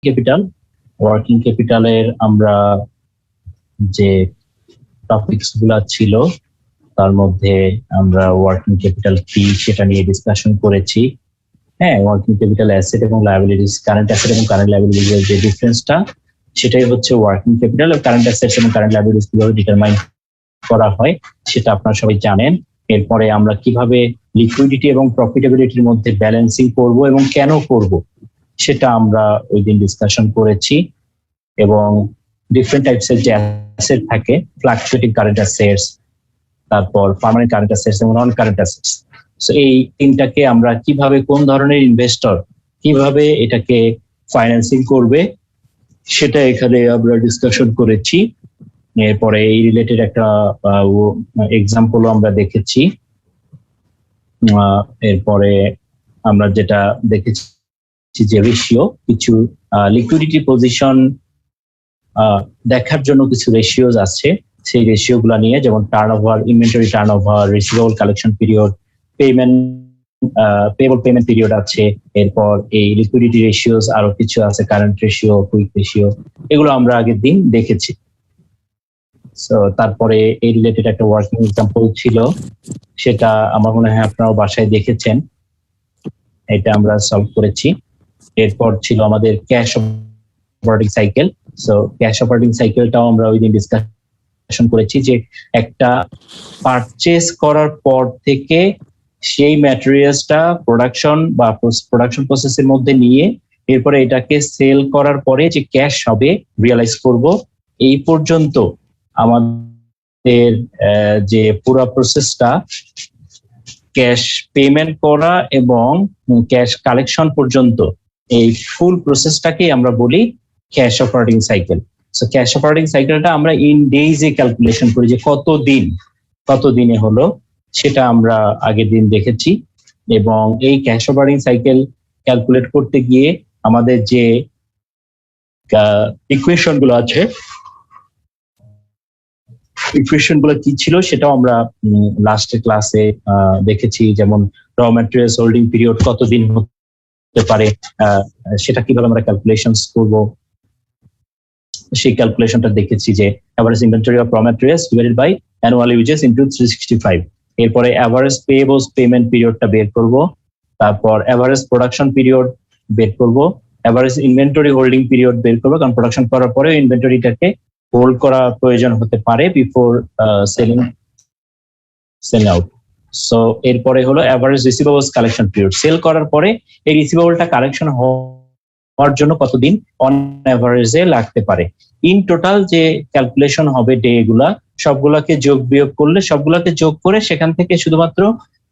Capital. Working ক্যাপিটালের আমরা যে topics গুলা ছিল তার মধ্যে আমরা ওয়ার্কিং ক্যাপিটাল কি সেটা নিয়ে ডিসকাশন করেছি। হ্যাঁ, ওয়ার্কিং ক্যাপিটাল অ্যাসেট এবং লায়াবিলিটিস, কারেন্ট অ্যাসেট এবং কারেন্ট লায়াবিলিটিস এর যে ডিফারেন্সটা সেটাই হচ্ছে ওয়ার্কিং ক্যাপিটাল। কারেন্ট অ্যাসেটস এবং কারেন্ট লায়াবিলিটিস কিভাবে ডিটারমাইন করা হয় সেটা আপনারা সবাই জানেন। এরপরে আমরা কিভাবে লিকুইডিটি এবং প্রফিটেবিলিটির মধ্যে ব্যালেন্সিং করব এবং কেন করব সেটা আমরা ওই দিন ডিসকাশন করেছি। এবং ডিফারেন্ট টাইপসের যে অ্যাসেট থাকে, ফ্লাকচুয়েটিং কারেন্ট অ্যাসেটস, তারপর পার্মানেন্ট কারেন্ট অ্যাসেটস এবং নন কারেন্ট অ্যাসেটস। সো এই তিনটাকে আমরা কিভাবে, কোন ধরনের ইনভেস্টর কিভাবে এটাকে ফাইন্যান্সিং করবে সেটা এখানে আমরা ডিসকাশন করেছি। এরপরে এই রিলেটেড একটা এক্সাম্পলও আমরা দেখেছি। এরপরে আমরা যেটা দেখেছি যে রেশিও, কিছু লিকুইডিটি পজিশন দেখার জন্য কিছু রেশিওস আছে, সেই রেশিও গুলা নিয়ে, যেমন turnover, inventory turnover, receivable collection period, payable payment period আছে। এরপর এই লিকুইডিটি রেশিওস আরো কিছু আছে, কারেন্ট রেশিও, কুইক রেশিও, এগুলো আমরা আগের দিন দেখেছি। সো তারপরে এই রিলেটেড একটা ওয়ার্কিং এক্সাম্পল ছিল, সেটা আমার মনে হয় আপনারাও বাসায় দেখেছেন, এটা আমরা সলভ করেছি। এরপর ছিল আমাদের cash operating cycle. So cash operating সাইকেলটাও আমরা ওই দিন ডিসকাশন করেছি যে একটা পারচেজ করার পর থেকে সেই ম্যাটেরিয়ালসটা প্রোডাকশন প্রসেসের মধ্যে নিয়ে এরপরে এটাকে সেল করার পরে যে ক্যাশ হবে রিয়ালাইজ করব, এই পর্যন্ত আমাদের যে পুরো প্রসেসটা, ক্যাশ পেমেন্ট করা এবং ক্যাশ কালেকশন পর্যন্ত, এই ফুল প্রসেসটাকে আমরা বলি cash operating cycle. So cash operating সাইকেলটা আমরা ইন ডেইজে ক্যালকুলেশন করি, যে কত দিনে হলো, সেটা আমরা আগের দিন দেখেছি। এবং এই ক্যাশ অপারেটিং সাইকেল ক্যালকুলেট করতে গিয়ে আমাদের যে ইকুয়েশন গুলো আছে, ইকুয়েশন গুলো কি ছিল সেটাও আমরা লাস্টের ক্লাসে দেখেছি। যেমন র ম্যাটেরিয়ালস হোল্ডিং পিরিয়ড কতদিন হতে পারে, সেটা কিভাবে আমরা ক্যালকুলেশনস করব, সেই ক্যালকুলেশনটা দেখেছি। যে average inventory of raw materials divided by annual uses into 365। এরপরে অ্যাভারেজ পেয়েবলস পেমেন্ট পিরিয়ডটা বের করব, তারপর অ্যাভারেজ প্রোডাকশন পিরিয়ড বের করব, অ্যাভারেজ ইনভেন্টরি হোল্ডিং পিরিয়ড বের করবো, কারণ প্রোডাকশন করার পরে ইনভেন্টরিটাকে হোল্ড করা প্রয়োজন হতে পারে বিফোর সেল আউট। সো এরপরে হলো average receivables collection period, sell করার পরে এই রিসিভেবলটা কালেকশন হওয়ার জন্য কতদিন অন অ্যাভারেজে লাগতে পারে। ইন টোটাল যে ক্যালকুলেশন হবে ডে গুলা, সবগুলাকে যোগ বিয়োগ করলে, সবগুলাকে যোগ করে সেখান থেকে শুধুমাত্র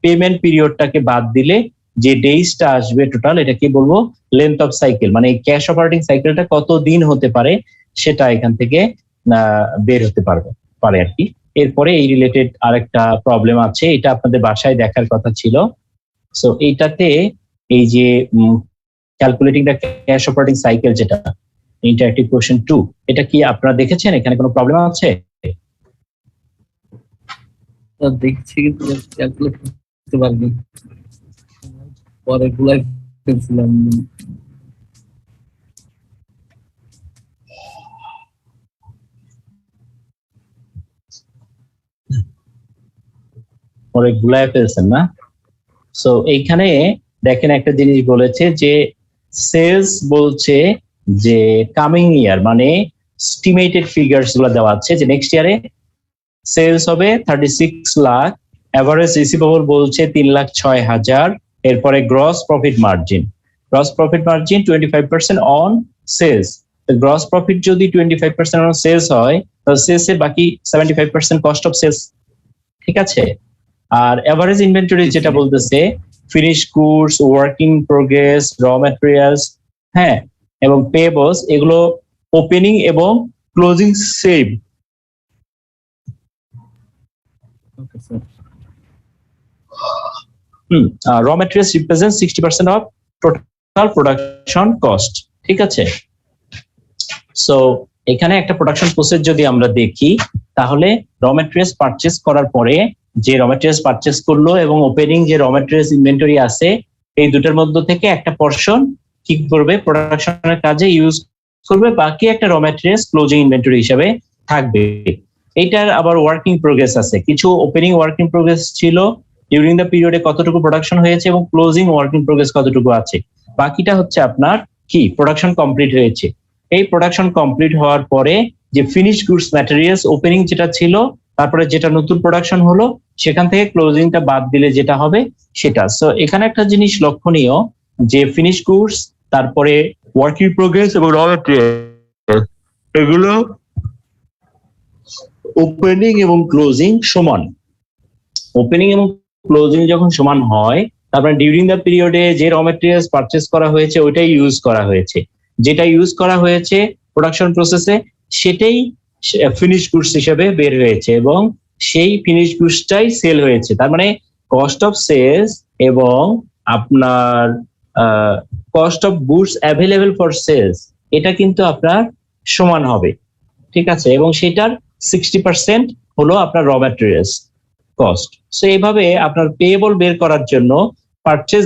পেমেন্ট পিরিয়ডটাকে বাদ দিলে যে ডেইজটা আসবে টোটাল, এটা কি বলবো, লেন্থ অফ সাইকেল, মানে এই ক্যাশ অপারেটিং সাইকেলটা কত দিন হতে পারে সেটা এখান থেকে বের হতে পারে আর কি। এরপরে এই রিলেটেড আরেকটা প্রবলেম আছে, এটা আপনাদের বাসায় দেখার কথা ছিল। সো এইটাতে এই যে calculating the cash operating cycle, যেটা ইন্টারেক্টিভ কোশ্চেন 2, এটা কি আপনারা দেখেছেন? এখানে কোনো প্রবলেম আছে? দেখছি কিন্তু ক্যালকুলেট করতে পারিনি, পরে ভুলাই ফেলছিলাম। পরে ভুলায় ফেলছেন না? সো এইখানে দেখেন একটা জিনিস বলেছে যে সেলস বলছে যে কামিং ইয়ার, মানে এস্টিমেটেড ফিগারস গুলো দেওয়া আছে যে নেক্সট ইয়ারে সেলস হবে 36 লাখ, এভারেজ রিসিভেবল বলছে 3,06,000। এরপরে gross profit margin 25% on sales. Gross profit যদি 25% অন সেলস হয়, তাহলে সেলসের বাকি 75% কস্ট অফ সেলস, ঠিক আছে? আর এভারেজ ইনভেন্টরি যেটা বলতেছে ফিনিশ গুডস, ওয়ার্কিং প্রোগ্রেস, র ম্যাটেরিয়ালস, হ্যাঁ, এবং পেয়েবলস, এগুলো ওপেনিং এবং ক্লোজিং সেম। র materials represent 60% of total production cost, ঠিক আছে? সো এখানে একটা প্রোডাকশন প্রসেস যদি আমরা দেখি, তাহলে র ম্যাটেরিয়ালস পারচেজ করার পরে যে র ম্যাটেরিয়ালস পারচেজ করলো এবং ওপেনিং যে র ম্যাটেরিয়ালস ইনভেন্টরি আছে, এই দুটোর মধ্যে থেকে একটা পোরশন কি করবে, প্রোডাকশনের কাজে ইউজ করবে, বাকি একটা র ম্যাটেরিয়ালস ক্লোজিং ইনভেন্টরি হিসেবে থাকবে। এইটার আবার ওয়ার্কিং প্রোগ্রেস আছে, কিছু ওপেনিং ওয়ার্কিং প্রোগ্রেস ছিল ডিউরিং দ্য পিরিয়ডে কতটুকু প্রোডাকশন হয়েছে এবং ক্লোজিং ওয়ার্কিং প্রোগ্রেস কতটুকু আছে, বাকিটা হচ্ছে আপনার কি প্রোডাকশন কমপ্লিট হয়েছে। এই প্রোডাকশন কমপ্লিট হওয়ার পরে যে ফিনিশ গুডস ম্যাটেরিয়ালস ওপেনিং যেটা ছিল, তারপরে যেটা নতুন প্রোডাকশন হলো, সেখান থেকে ক্লোজিংটা বাদ দিলে যেটা হবে সেটা। সো এখানে একটা জিনিস লক্ষণীয় যে ফিনিশ গুডস, তারপরে ওয়ার্কিং প্রোগ্রেস এবং র ম্যাটেরিয়াল, এগুলো ওপেনিং এবং ক্লোজিং সমান। ওপেনিং এবং ক্লোজিং যখন সমান হয়, তারপরে ডিউরিং দ্য পিরিয়ডে যে র ম্যাটেরিয়ালস পারচেজ করা হয়েছে ওইটাই ইউজ করা হয়েছে, যেটা ইউজ করা হয়েছে প্রোডাকশন প্রসেসে সেটাই ফিনিশ গুডস হিসেবে বের হয়েছে এবং সেই ফিনিশ গুডসটাই সেল হয়েছে। তার মানে কস্ট অফ সেলস এবং আপনার cost of goods available for sales, এটা কিন্তু আপনার সমান হবে, ঠিক আছে, এবং সেটার 60% হলো আপনার র ম্যাটেরিয়ালস কস্ট। সো এইভাবে আপনার পেয়েবল বের করার জন্য, পারচেজ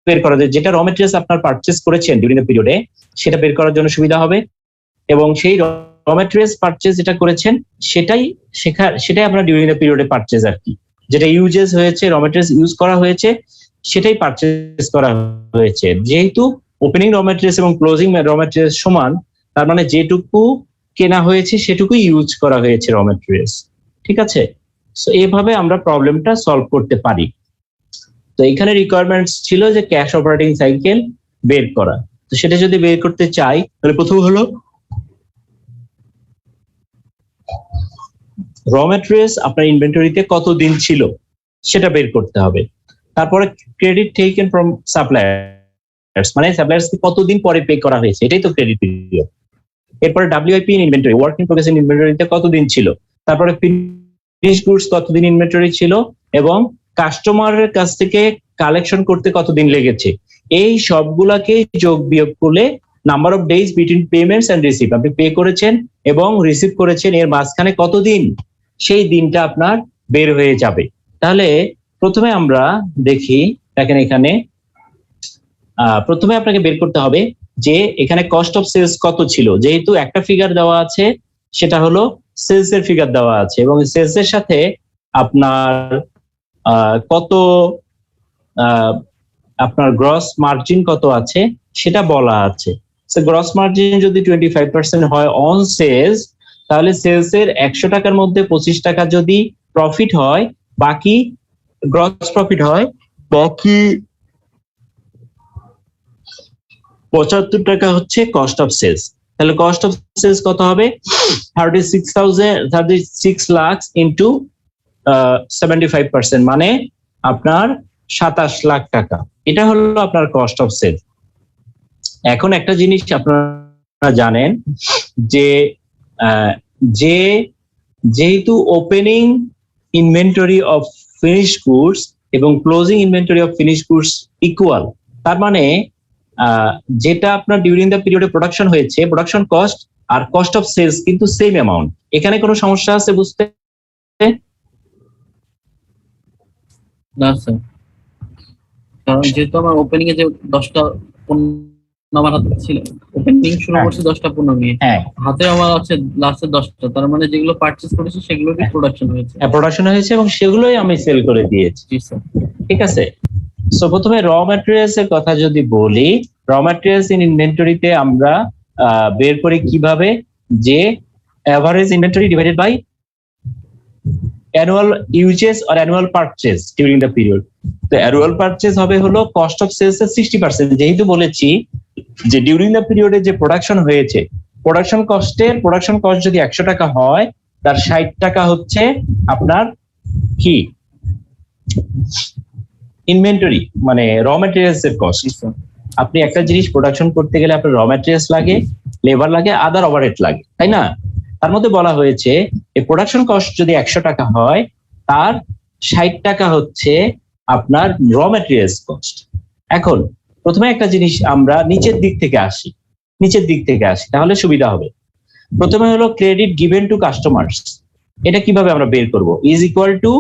বের করার জন্য, যেটা র ম্যাটেরিয়ালস আপনার পারচেজ করেছেন ডিউরিং দ্য পিরিয়ডে সেটা বের করার জন্য সুবিধা হবে, এবং সেই র ম্যাটেরিয়ালস পারচেজ যেটা করেছেন সেটাই আপনার ডিউরিং দ্য পিরিয়ডে পারচেজ আর কি, যেটা ইউজেস হয়েছে, র ম্যাটেরিয়ালস ইউজ করা হয়েছে সেটাই পারচেজ করা হয়েছে। যেহেতু ওপেনিং র ম্যাটেরিয়ালস এবং ক্লোজিং র ম্যাটেরিয়ালস সমান, তার মানে যেটুকু কেনা হয়েছে সেটুকুই ইউজ করা হয়েছে র ম্যাটেরিয়ালস, ঠিক আছে। সো এইভাবে আমরা প্রবলেমটা সলভ করতে পারি। তো এখানে রিকোয়ারমেন্টস ছিল যে ক্যাশ অপারেটিং সাইকেল বের করা। তো সেটা যদি বের করতে চাই তাহলে প্রথম হলো র ম্যাটেরিয়ালস আপনার ইনভেন্টরিতে কতদিন ছিল সেটা বের করতে হবে। তারপরে ক্রেডিট টেকেন ফ্রম সাপ্লায়ার্স, মানে সাপ্লায়ার্স কতদিন পরে পে করা হয়েছে, এটাই তো ক্রেডিট পিরিয়ড। এরপরে WIP in inventory, working progress in ইনভেন্টরিতে কতদিন ছিল, তারপরে ফিনিশ গুডস কতদিন ইনভেন্টরি ছিল, এবং কাস্টমারের কাছ থেকে কালেকশন করতে কতদিন লেগেছে। এই সবগুলাকে যোগ বিয়োগ করলে number of days between payments and receive, আপনি পে করেছেন এবং রিসিভ করেছেন এর মাঝখানে কতদিন, সেই দিনটা আপনার বের হয়ে যাবে। তাহলে প্রথমে আমরা দেখি, দেখেন এখানে প্রথমে আপনাকে বের করতে হবে যে এখানে কস্ট অফ সেলস কত ছিল। যেহেতু একটা ফিগার দেওয়া আছে, সেটা হলো সেলস এর ফিগার দেওয়া আছে, এবং সেলস এর সাথে আপনার কত আপনার গ্রস মার্জিন কত আছে সেটা বলা আছে। গ্রস মার্জিন যদি 25% হয় অন সেলস, তাহলে সেলস এর 100 টাকার মধ্যে 25 টাকা যদি প্রফিট হয়, বাকি গ্রস প্রফিট হয়, বাকি 75 টাকা হচ্ছে কস্ট অফ সেলস। তাহলে কস্ট অফ সেলস কত হবে, 36 লাখ ইন্টু 75%, মানে আপনার 27 লাখ টাকা। এটা হলো আপনার কস্ট অফ সেলস। এখন একটা জিনিস আপনারা জানেন যে যেহেতু opening inventory of finish goods এবং closing inventory of finish goods equal, তার মানে যেটা আপনার ডিউরিং দ্য পিরিয়ডে প্রোডাকশন হয়েছে, প্রোডাকশন কস্ট আর কস্ট অফ সেলস কিন্তু সেম অ্যামাউন্ট। এখানে কোনো সমস্যা আছে বুঝতে? না স্যার, কারণ যেহেতু আমার ওপেনিং এ যে 10টা পণ্য আমার হাতে ছিল, ওপেনিং শুরু করছে 10টা পণ্য নিয়ে, হাতে আমার আছে লাস্টে 10টা, তার মানে যেগুলো পারচেজ করেছি সেগুলোরই প্রোডাকশন হয়েছে। প্রোডাকশন হয়েছে এবং সেগুলোই আমি সেল করে দিয়েছি। জি স্যার, ঠিক আছে। সো প্রথমে র ম্যাটেরিয়ালস এর কথা যদি বলি, র ম্যাটেরিয়ালস ইন ইনভেন্টরিতে আমরা বের করি কিভাবে, যে average inventory divided by annual uses or annual purchase during the period. তো অ্যানুয়াল পারচেজ হবে হলো কস্ট অফ সেলস এর 60%। যেহেতু বলেছি যে ডিউরিং দ্য পিরিয়ডে যে প্রোডাকশন হয়েছে, প্রোডাকশন কস্ট যদি 100 টাকা হয়, তার 60 টাকা হচ্ছে আপনার কি ইনভেন্টরি, মানে র ম্যাটেরিয়ালস এর কস্ট। আপনি একটা জিনিস প্রোডাকশন করতে গেলে আপনার র ম্যাটেরিয়ালস লাগে, লেবার লাগে, আদার ওভারহেড লাগে, তাই না? তার মধ্যে বলা হয়েছে এই প্রোডাকশন কস্ট যদি 100 টাকা হয়, তার 60 টাকা হচ্ছে আপনার র ম্যাটেরিয়ালস কস্ট। এখন প্রথমে একটা জিনিস আমরা নিচের দিক থেকে আসি, তাহলে সুবিধা হবে। প্রথমে হলো ক্রেডিট গিভেন টু কাস্টমার্স। এটা কিভাবে আমরা বের করব? Is equal to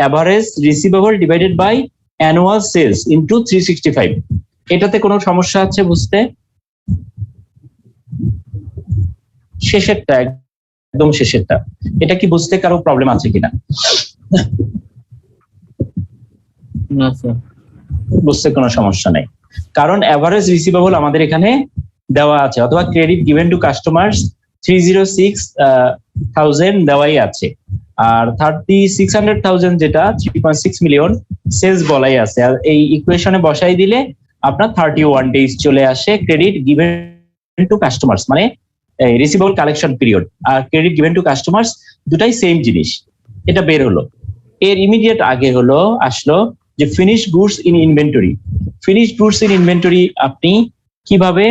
average receivable divided by annual sales into 365। এটাতে কোনো সমস্যা আছে বুঝতে? শেষেরটা, একদম শেষেরটা, এটা কি বুঝতে কারো প্রবলেম আছে কিনা? না স্যার, বুঝতে কোনো সমস্যা নেই, কারণ এভারেজ রিসিভেবল আমাদের এখানে দেওয়া আছে, অথবা ক্রেডিট গিভেন টু কাস্টমার্স 306,000 দেওয়াই আছে, আর 600,000 যেটা 3.6 মিলিয়ন সেলস বলাই আছে। আর এই ইকুয়েশনে বসাই দিলে আপনার 31 ডেজ চলে আসে ক্রেডিট গিভেন টু কাস্টমার্স, মানে রিসিভেবল কালেকশন পিরিয়ড আর ক্রেডিট গিভেন টু কাস্টমার্স দুটাই সেম জিনিস। এটা বের হলো। এর ইমিডিয়েট আগে হলো আসলো যে finish goods in inventory. Finish goods in inventory আপনি কিভাবে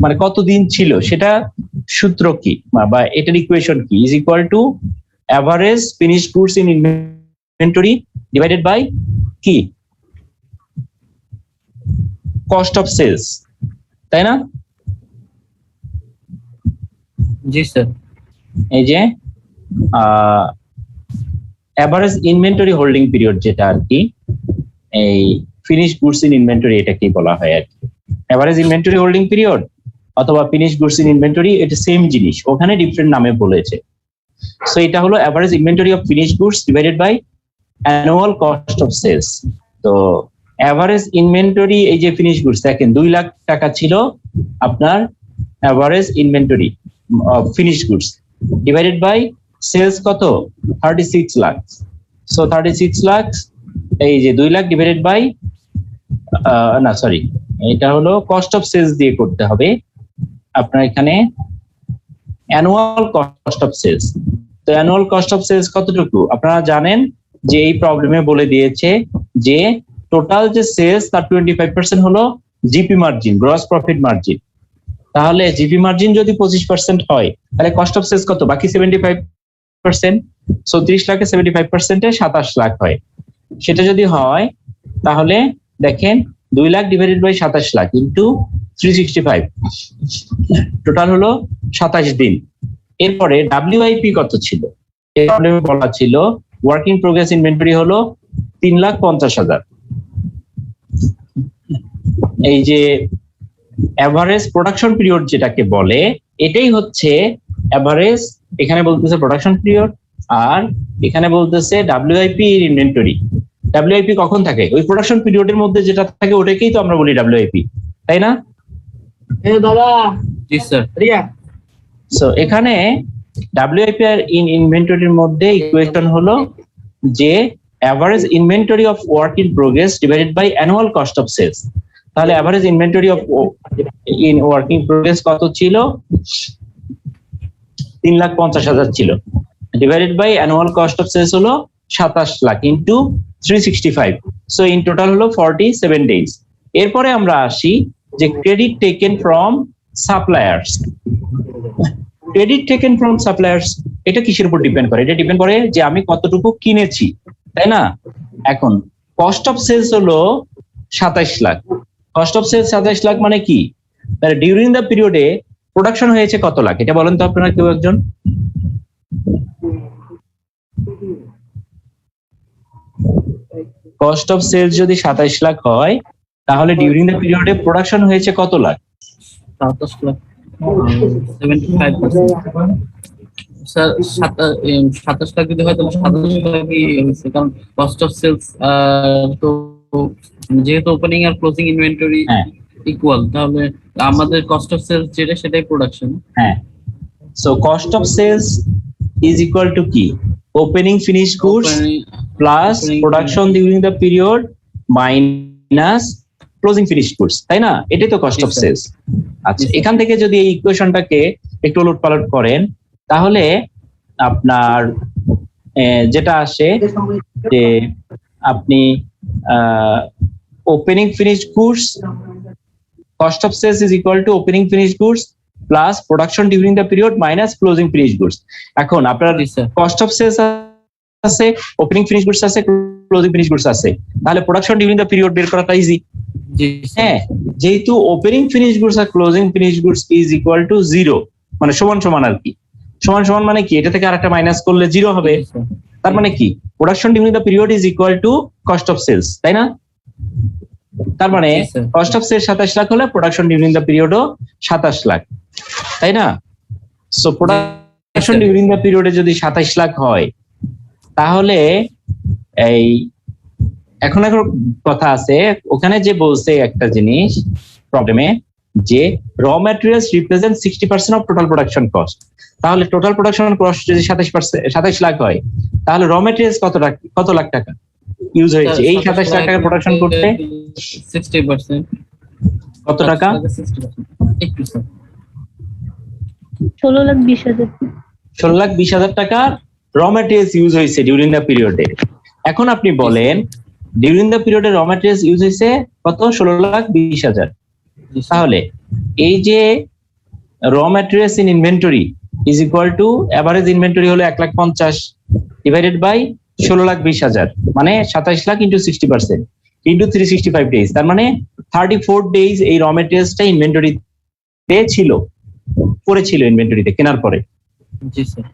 মানে কতদিন ছিল সেটা সূত্র কি বা এটার ইকুয়েশন কি? Is equal to average finish goods in inventory divided by কি? কস্ট অফ সেলস, তাই না? জি স্যার। এই যে অ্যাভারেজ ইনভেন্টরি হোল্ডিং পিরিয়ড যেটা আর কি, এই ফিনিশ গুডস ইন ইনভেন্টরি এটাকেই বলা হয় আর কি। অ্যাভারেজ ইনভেন্টরি হোল্ডিং পিরিয়ড অথবা ফিনিশ গুডস ইন ইনভেন্টরি, এটা সেম জিনিস, ওখানে ডিফারেন্ট নামে বলেছে। সো এটা হলো average inventory of finish goods divided by annual cost of sales. তো অ্যাভারেজ ইনভেন্টরি, এই যে ফিনিশ গুডস দেখেন 2 লাখ টাকা ছিল আপনার average inventory of finish goods, divided by sales কত? 36 লাখ। সো 36 লাখ, এই যে 2 লাখ ডিভাইডেড বাই না সরি, এটা হলো কস্ট অফ সেলস দিয়ে করতে হবে আপনার এখানে, অ্যানুয়াল কস্ট অফ সেলস। তো অ্যানুয়াল কস্ট অফ সেলস কতটুকু আপনারা জানেন যে এই প্রবলেমে বলে দিয়েছে যে টোটাল যে সেলস তার 25% হলো GP margin, gross profit margin. তাহলে জিপি মার্জিন যদি 25% হয় তাহলে কস্ট অফ সেলস কত? বাকি 75%। সো 30 লাখে 75%-এ 27 লাখ হয়। সেটা যদি হয় তাহলে দেখেন 2 lakh divided by 27 lakh into 365, total হলো 27 দিন। এরপরে ডাব্লিউআইপি কত ছিল? এই প্রবলেমে বলা ছিল ওয়ার্কিং প্রোগ্রেস ইনভেন্টরি হলো 3,50,000। এই যে এভারেজ প্রোডাকশন পিরিয়ড যেটাকে বলে, এটাই হচ্ছে এভারেজ। এখানে বলতেছে প্রোডাকশন পিরিয়ড আর এখানে বলতেছে ডাব্লিউআইপি ইনভেন্টরি। ডাব্লিউআইপি কখন থাকে? ওই প্রোডাকশন পিরিয়ডের মধ্যে যেটা থাকে ওটাকেই তো আমরা বলি ডাব্লিউআইপি, তাই না? জি স্যার। সো এখানে ডাব্লিউআইপি আর ইনভেন্টরির মধ্যে ইকুয়েশন হলো যে average inventory of work in progress divided by annual cost of sales. তাহলে average inventory of in working progress কত ছিল? 3,50,000 ছিল, divided by annual cost of sales হলো 27 lakh into 365। So in total হলো 47 ডেজ। এরপরে আমরা আসি যে credit taken from suppliers. Credit taken from suppliers এটা কিসের উপর ডিপেন্ড করে? এটা ডিপেন্ড করে যে আমি কতটুকু কিনেছি, তাই না? এখন কস্ট অফ সেলস হলো 27 lakh. Cost of sales 27 lakh মানে কি? তাহলে ডিউরিং দ্য পিরিয়ডে প্রোডাকশন হয়েছে কত লাখ? এটা বলেন তো আপনারা কেউ একজন। কস্ট অফ সেলস যদি 27 লাখ হয় তাহলে ডিউরিং দ্য পিরিয়ডে প্রোডাকশন হয়েছে কত লাখ? 27 লাখ 75%। স্যার 27 লাখ যদি হয় তাহলে 27 লাখই হয়েছে, কারণ কস্ট অফ সেলস তো যেহেতু ওপেনিং আর ক্লোজিং ইনভেন্টরি ইকুয়াল, তাহলে আমাদের কস্ট অফ সেলস যেটা সেটাই প্রোডাকশন। হ্যাঁ, so cost of sales is equal to কি? Opening finish goods plus production during the period minus closing finish goods, তাই না? এটাই তো কস্ট অফ সেলস। আচ্ছা, এখান থেকে যদি এই ইকুয়েশনটাকে একটু উলটপালট করেন তাহলে আপনার যেটা আসে যে আপনি opening finish goods, cost of sales is equal to opening finished goods plus production during the period minus closing finished goods. এখন আপনার cost of sales আছে, opening finished goods আছে, closing finished goods আছে, তাহলে production during the period বের করাটা easy. হ্যাঁ, যেহেতু opening finished goods R closing finished goods is equal to 0, মানে সমান সমান আর কি। সমান সমান মানে কি? এটা থেকে আরেকটা মাইনাস করলে 0 হবে। তার মানে কি? production during the period is equal to cost of sales, তাই না? তার মানে কস্ট অফ সেলস 27 লাখ হলে প্রোডাকশন ডিউরিং দ্য পিরিয়ডও 27 লাখ, তাই না? সো প্রোডাকশন ডিউরিং দ্য পিরিয়ডে যদি 27 লাখ হয়, তাহলে এই এখন কথা আছে ওখানে যে বলছে একটা জিনিস প্রবলেমে, যে র materials represent 60% of total production cost. তাহলে টোটাল প্রোডাকশন কস্ট যদি 27 লাখ হয়, তাহলে র ম্যাটেরিয়ালস কত লাখ টাকা ইউজ হয়েছে এই 27 লাখ টাকা প্রোডাকশন করতে? 60% কত টাকা? 16,20,000 টাকা র ম্যাটেরিয়ালস ইউজ হয়েছে ডিউরিং দ্য পিরিয়ডে। এখন আপনি বলেন ডিউরিং দ্য পিরিয়ডে র ম্যাটেরিয়ালস ইউজ হয়েছে কত? 16,20,000। তাহলে এই যে র materials in inventory is equal two average inventory হলো 1,50,000 ডিভাইডেড বাই 16,20,000, মানে 27 লাখ ইন্টু 60% ইন্টু 365 ডেজ, তার মানে 34 ডেজ এই র ম্যাটেরিয়ালসটা ইনভেন্টরিতে ছিল, পড়েছিল ইনভেন্টরিতে কেনার পরে। জি স্যার।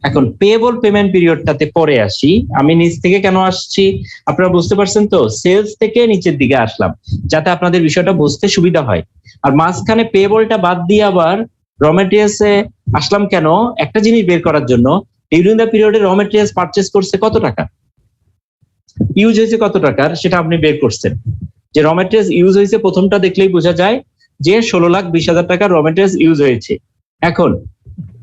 এখন পেয়েবল পেমেন্ট পিরিয়ডটাতে পরে আসি। আমি নিচ থেকে কেন আসছি আপনারা বুঝতে পারছেন তো? সেলস থেকে নিচের দিকে আসলাম যাতে আপনাদের বিষয়টা বুঝতে সুবিধা হয়। আর মাঝখানে পেয়েবলটা বাদ দিয়ে আবার র ম্যাটেরিয়ালসে আসলাম কেন? একটা জিনিস বের করার জন্য, ডিউরিং দ্য পিরিয়ডে র ম্যাটেরিয়ালস পারচেজ করছে কত টাকা, ইউজ হয়েছে কত টাকার, সেটা আপনি বের করছেন। যে র ম্যাটেরিয়ালস ইউজ হয়েছে প্রথমটা দেখলেই বোঝা যায় যে 16,20,000 টাকা র ম্যাটেরিয়ালস ইউজ হয়েছে। এখন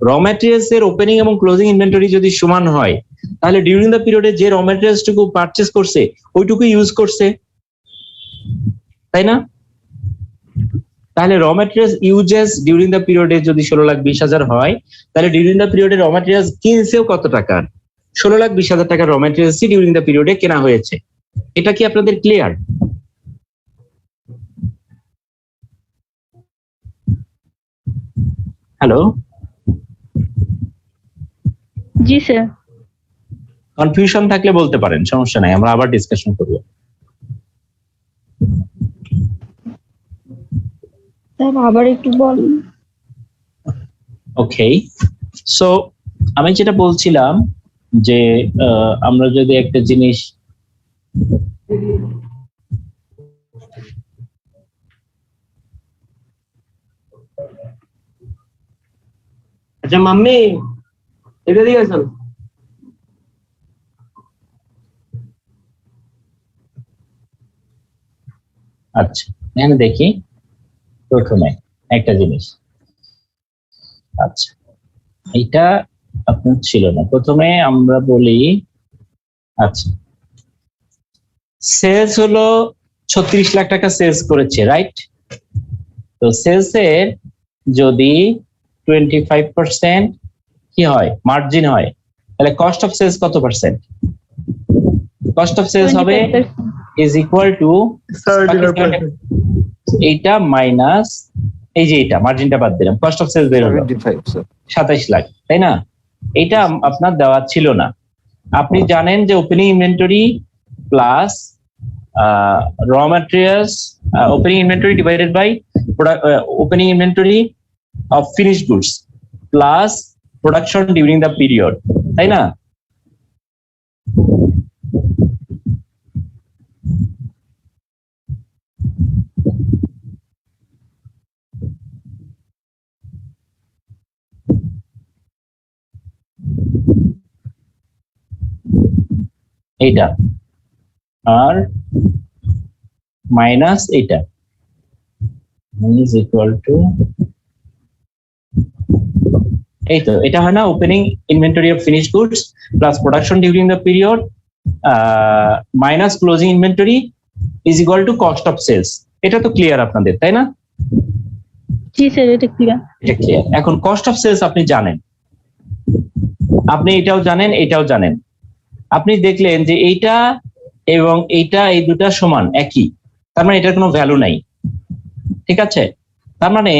র ম্যাটেরিয়ালস এর ওপেনিং এবং ক্লোজিং ইনভেন্টরি যদি সমান হয়, তাহলে ডিউরিং দ্য পিরিয়ডে যে র ম্যাটেরিয়ালস টুকু পারচেজ করছে ওইটুকু ইউজ করছে, তাই না? তাহলে র ম্যাটেরিয়ালস ইউজেস ডিউরিং দ্য পিরিয়ডে যদি 16,20,000 হয়, তাহলে ডিউরিং দ্য পিরিয়ডে র ম্যাটেরিয়ালস কিনছেও কত টাকার? 16,20,000 টাকার র ম্যাটেরিয়ালস ডিউরিং দ্য পিরিয়ডে কেনা হয়েছে। এটা কি আপনাদের ক্লিয়ার? হ্যালো, জি স্যার। কনফিউশন থাকলে বলতে পারেন, সমস্যা নাই, আমরা আবার ডিসকাশন করব। স্যার আবার একটু বলুন। ওকে, সো আমি যেটা বলছিলাম যে আমরা যদি একটা জিনিস আচ্ছা মাম্মি এটা দিয়ে আসুন। আচ্ছা এখানে দেখি প্রথমে একটা জিনিস, আচ্ছা এটা আপনার ছিল না, প্রথমে আমরা বলি আচ্ছা সেলস হলো 36 লাখ টাকা সেলস করেছে, রাইট? তো সেলস এর যদি 25% কি হয়, মার্জিন হয়, তাহলে কস্ট অফ সেলস কত পার্সেন্ট? কস্ট অফ সেলস হবে ইজ ইকুয়াল টু এইটা মাইনাস এই যে এটা মার্জিনটা বাদ দিলাম, কস্ট অফ সেলস বের হলো 27 লাখ, তাই না? এটা আপনার দেওয়া ছিল না। আপনি জানেন যে opening inventory plus raw materials, opening inventory divided by opening inventory of finished goods plus production during the period, তাই না? এইটা আর মাইনাস এইটা ইজ ইকুয়াল টু এই তো, এটা হয় না opening inventory of finished goods plus production during the period minus closing inventory is equal to cost of sales. এটা তো ক্লিয়ার আপনাদের, তাই না? জি স্যার, এটা ক্লিয়ার। এটা ক্লিয়ার। এখন কস্ট অফ সেলস আপনি জানেন, আপনি এটাও জানেন, এটাও জানেন। আপনি দেখলেন যে এইটা এবং এইটা এই দুটা সমান একই, তার মানে এটার কোনো ভ্যালু নাই, ঠিক আছে? তার মানে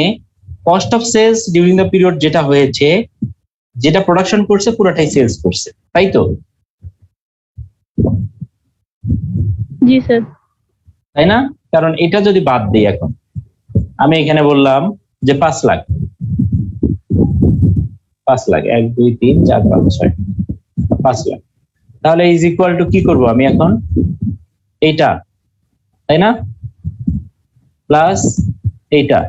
cost of sales during the period যেটা হয়েছে, যেটা প্রোডাকশন করছে পুরোটাই সেলস করছে, তাই তো? জি স্যার। তাই না? কারণ এটা যদি বাদ দিই, এখন আমি এখানে বললাম যে 5 লাখ 1 2 3 4 5 6 5 লাখ, তাহলে ইজ ইকুয়াল টু কি করব আমি এখন? এইটা, তাই না? প্লাস এইটা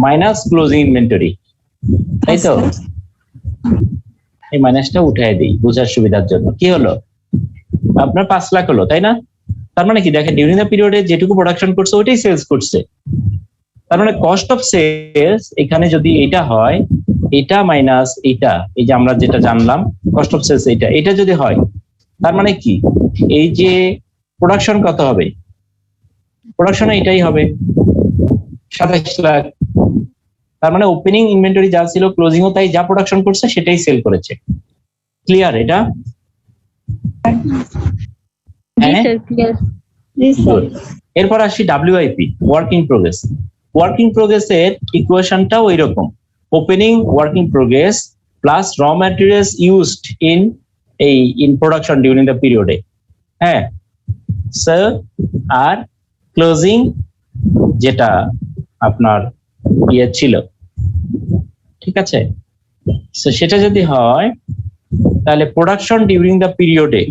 মাইনাস ক্লোজিং ইনভেন্টরি, তাই তো? এই মাইনাসটা উঠাই দিই বোঝার সুবিধার জন্য। কি হলো? আপনার 5 লাখ হলো, তাই না? তার মানে কি দেখেন, ডিউরিং দ্য পিরিয়ডে যেটুকু প্রোডাকশন করছে ওইটাই সেলস করছে। তার মানে কস্ট অফ সেলস এখানে যদি এটা হয়, এটা মাইনাস এটা, এই যে আমরা যেটা জানলাম কস্ট অফ সেলস এটা যদি হয়, তার মানে কি এই যে প্রোডাকশন কত হবে? প্রোডাকশন এটাই হবে 27 লাখ। তার মানে ওপেনিং ইনভেন্টরি যা ছিল, ক্লোজিংও তাই, যা প্রোডাকশন করছে সেটাই সেল করেছে। ক্লিয়ার এটা? জি স্যার, ক্লিয়ার। এরপর আসি WIP, work in progress. Work in প্রোগ্রেসের ইকুয়েশনটাও এরকম, opening work in progress plus raw materials used in production during the পিরিয়ডে। হ্যাঁ স্যার, আর ক্লোজিং যেটা আপনার ইয়ে ছিল, ঠিক আছে? সেটা যদি হয় তাহলে প্রোডাকশন ডিউরিং দ্য পিরিয়ডে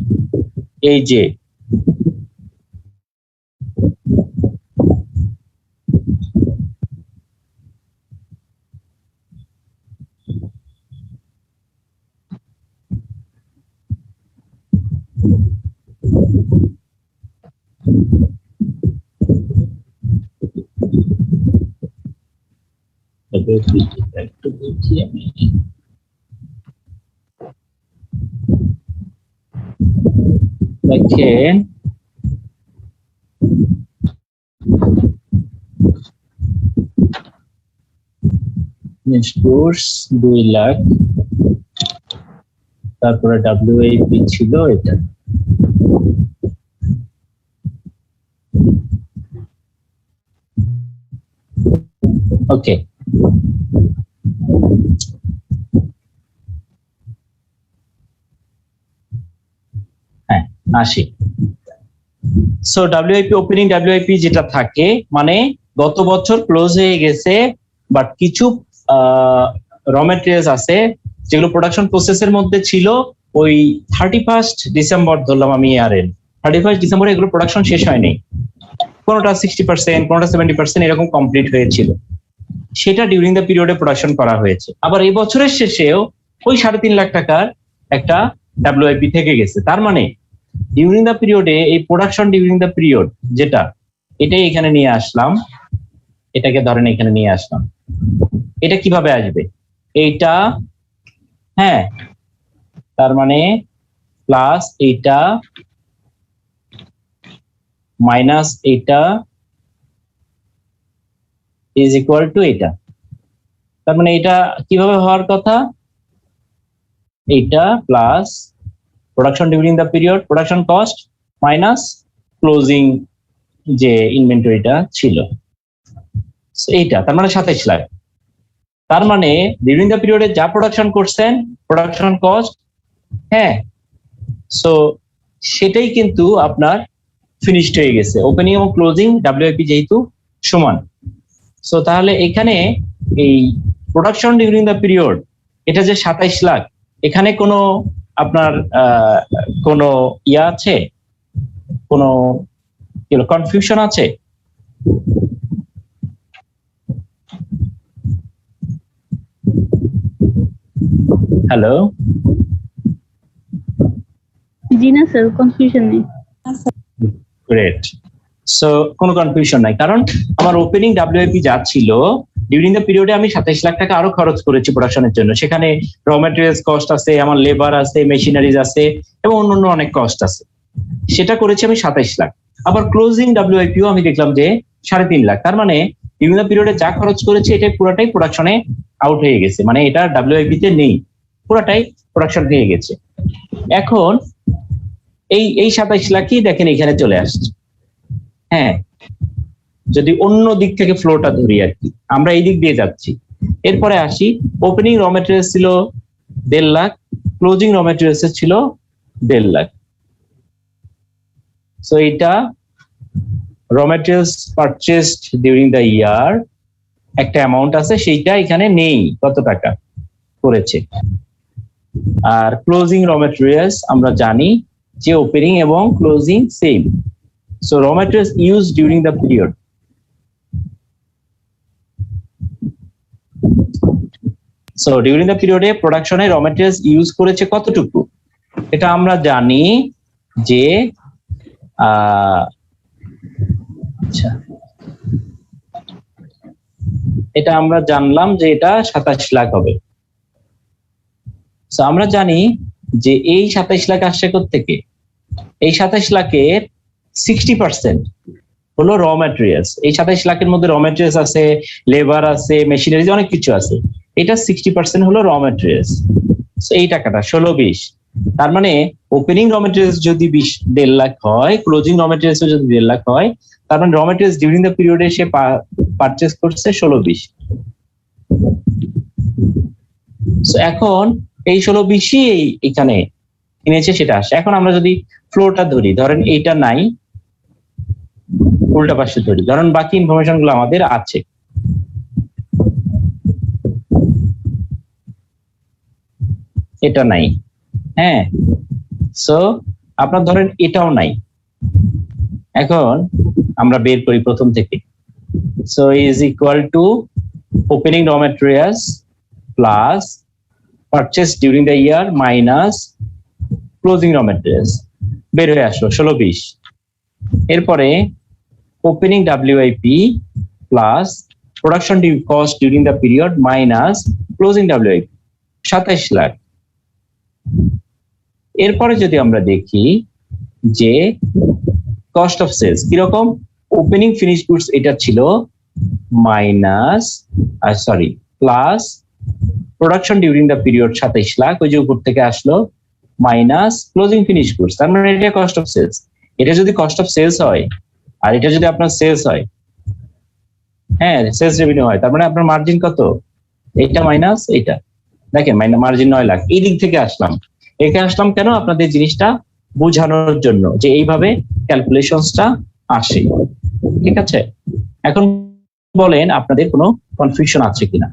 এই যে একটু দেখি আমি, দেখেন কোর্স 2 লাখ, তারপরে WIP ছিল এটা। ওকে, হ্যাঁ আসি। সো WIP, ওপেনিং WIP যেটা থাকে, মানে গত বছর ক্লোজ হয়ে গেছে, বাট কিছু র ম্যাটেরিয়ালস আছে যেগুলো প্রোডাকশন প্রসেসের মধ্যে ছিল ওই 31 ডিসেম্বর, ধরলাম আমি ইয়ারের 31 ডিসেম্বরে এগুলো প্রোডাকশন শেষ হয়নি, কোনোটা 60%, কোনোটা 70% এরকম কমপ্লিট হয়েছিল, সেটা ডিউরিং দ্য পিরিয়ডে প্রোডাকশন করা হয়েছে। আবার এই বছরের শেষেও ওই 3.5 লাখ টাকার একটা WIP থেকে গেছে। তার মানে ডিউরিং দ্য পিরিয়ডে এই প্রোডাকশন ডিউরিং দ্য পিরিয়ড যেটা, এটাই এখানে নিয়ে আসলাম, এটাকে ধরেন এখানে নিয়ে আসলাম। এটা কিভাবে আসবে? এইটা, হ্যাঁ, তার মানে প্লাস এইটা মাইনাস এইটা ইজ ইকুয়াল টু এটা। তার মানে এটা কিভাবে হওয়ার কথা? এইটা plus production during the period, production cost minus closing যে ইনভেন্টরিটা ছিল, এইটা, তার মানে 27 লাখ। তার মানে ডিউরিং দ্য পিরিয়ডে যা প্রোডাকশন করছেন, প্রোডাকশন কস্ট, হ্যাঁ, সো সেটাই কিন্তু আপনার ফিনিশড হয়ে গেছে, ওপেনিং এবং ক্লোজিং WIP যেহেতু সমান। সো তাহলে এখানে এই প্রোডাকশন ডিউরিং দ্য পিরিয়ড এটা যে 27 লাখ, এখানে কোনো আপনার কোনো ইয়া আছে, কোনো কনফিউশন আছে? হ্যালো, জি না স্যার, কনফিউশন নেই। গ্রেট। সো কোনো কনফিউশন নাই, কারণ আমার ওপেনিং WIP যা ছিল ডিউরিং দ্য পিরিয়ডে আমি 27 লাখ টাকা আরো খরচ করেছি প্রোডাকশনের জন্য। সেখানে র ম্যাটেরিয়ালস কস্ট আছে, আমার লেবার আছে, মেশিনারিজ আছে এবং অন্যান্য অনেক কস্ট আছে, সেটা করেছি আমি 27 লাখ। আবার ক্লোজিং WIPও আমি দেখলাম যে 3.5 লাখ। তার মানে ডিউরিং দ্য পিরিয়ডে যা খরচ করেছি এটা পুরোটাই প্রোডাকশনে আউট হয়ে গেছে, মানে এটা WIP তে নেই, পুরোটাই প্রোডাকশন হয়ে গেছে। এখন এই 27 লাখই দেখেন এখানে চলে আসছে। হ্যাঁ, যদি অন্য দিক থেকে ফ্লোটা ধরি আর কি, আমরা এই দিক দিয়ে যাচ্ছি। এরপরে আসি, ওপেনিং র ম্যাটেরিয়ালস ছিল 1.5 লাখ, ক্লোজিং র ম্যাটেরিয়ালস ছিল 1.5 লাখ। সো এটা র materials purchased during the year একটা অ্যামাউন্ট আছে, সেইটা এখানে নেই, কত টাকা করেছে। আর ক্লোজিং র ম্যাটেরিয়ালস আমরা জানি যে ওপেনিং এবং ক্লোজিং সেম। সো র materials use during the period so during the পিরিয়ডে প্রোডাকশনে র ম্যাটেরিয়ালস ইউজ করেছে কতটুকু, এটা আমরা জানি যে আচ্ছা এটা আমরা জানলাম যে এটা 27 লাখ হবে। সো আমরা জানি যে এই 27 লাখ আসছে থেকে, এই 27 লাখের 60% হলো র ম্যাটেরিয়ালস। এই 27 লাখের মধ্যে র ম্যাটেরিয়ালস আছে, লেবার আছে, মেশিনারিজ, অনেক কিছু আছে। এটা 60% হলো র ম্যাটেরিয়ালস। এই টাকাটা 16-20, তার মানে ওপেনিং র ম্যাটেরিয়ালস যদি 1.5 লাখ হয়, ক্লোজিং র ম্যাটেরিয়ালস যদি 1.5 লাখ হয়, তার মানে র ম্যাটেরিয়ালস ডিউরিং দ্য পিরিয়ডে সে পারচেজ করছে 16-20। এখন এই 16-20ই এখানে কিনেছে, সেটা আসে। এখন আমরা যদি ফ্লোটা ধরি, ধরেন এইটা নাই, উল্টা পাশে ধরি, ধরেন বাকি ইনফরমেশন গুলো আমাদের আছে। এটা নাই, হ্যাঁ। সো আপনার ধরেন এটাও নাই। এখন আমরা বের করি প্রথম থেকে। So is equal two opening র materials plus purchase during the year minus closing র ম্যাটেরিয়ালস, বের হয়ে আসলো 16-20। এরপরে opening WIP plus production cost during the period minus closing WIP, 27 lakh. এরপরে যদি আমরা দেখি যে কস্ট অফ সেলস কিরকম, ওপেনিং ফিনিশ গুডস এটা ছিল minus plus production during the period 27 lakh, ওই যে উপর থেকে আসলো, মাইনাস ক্লোজিং ফিনিশ গুডস, তার মানে এটা কস্ট অফ সেলস। এটা যদি কস্ট অফ সেলস হয় আর এটা যদি আপনার সেলস হয়, হ্যাঁ সেলস রেভিনিউ হয়, তার মানে আপনার মার্জিন কত, এইটা মাইনাস এইটা, দেখেন মার্জিন 9 লাখ। এই দিক থেকে আসলাম, এখানে আসলাম কেন, আপনাদের জিনিসটা বোঝানোর জন্য যে এইভাবে ক্যালকুলেশনসটা আসে। ঠিক আছে, এখন বলেন আপনাদের কোনো কনফিউশন আছে কিনা?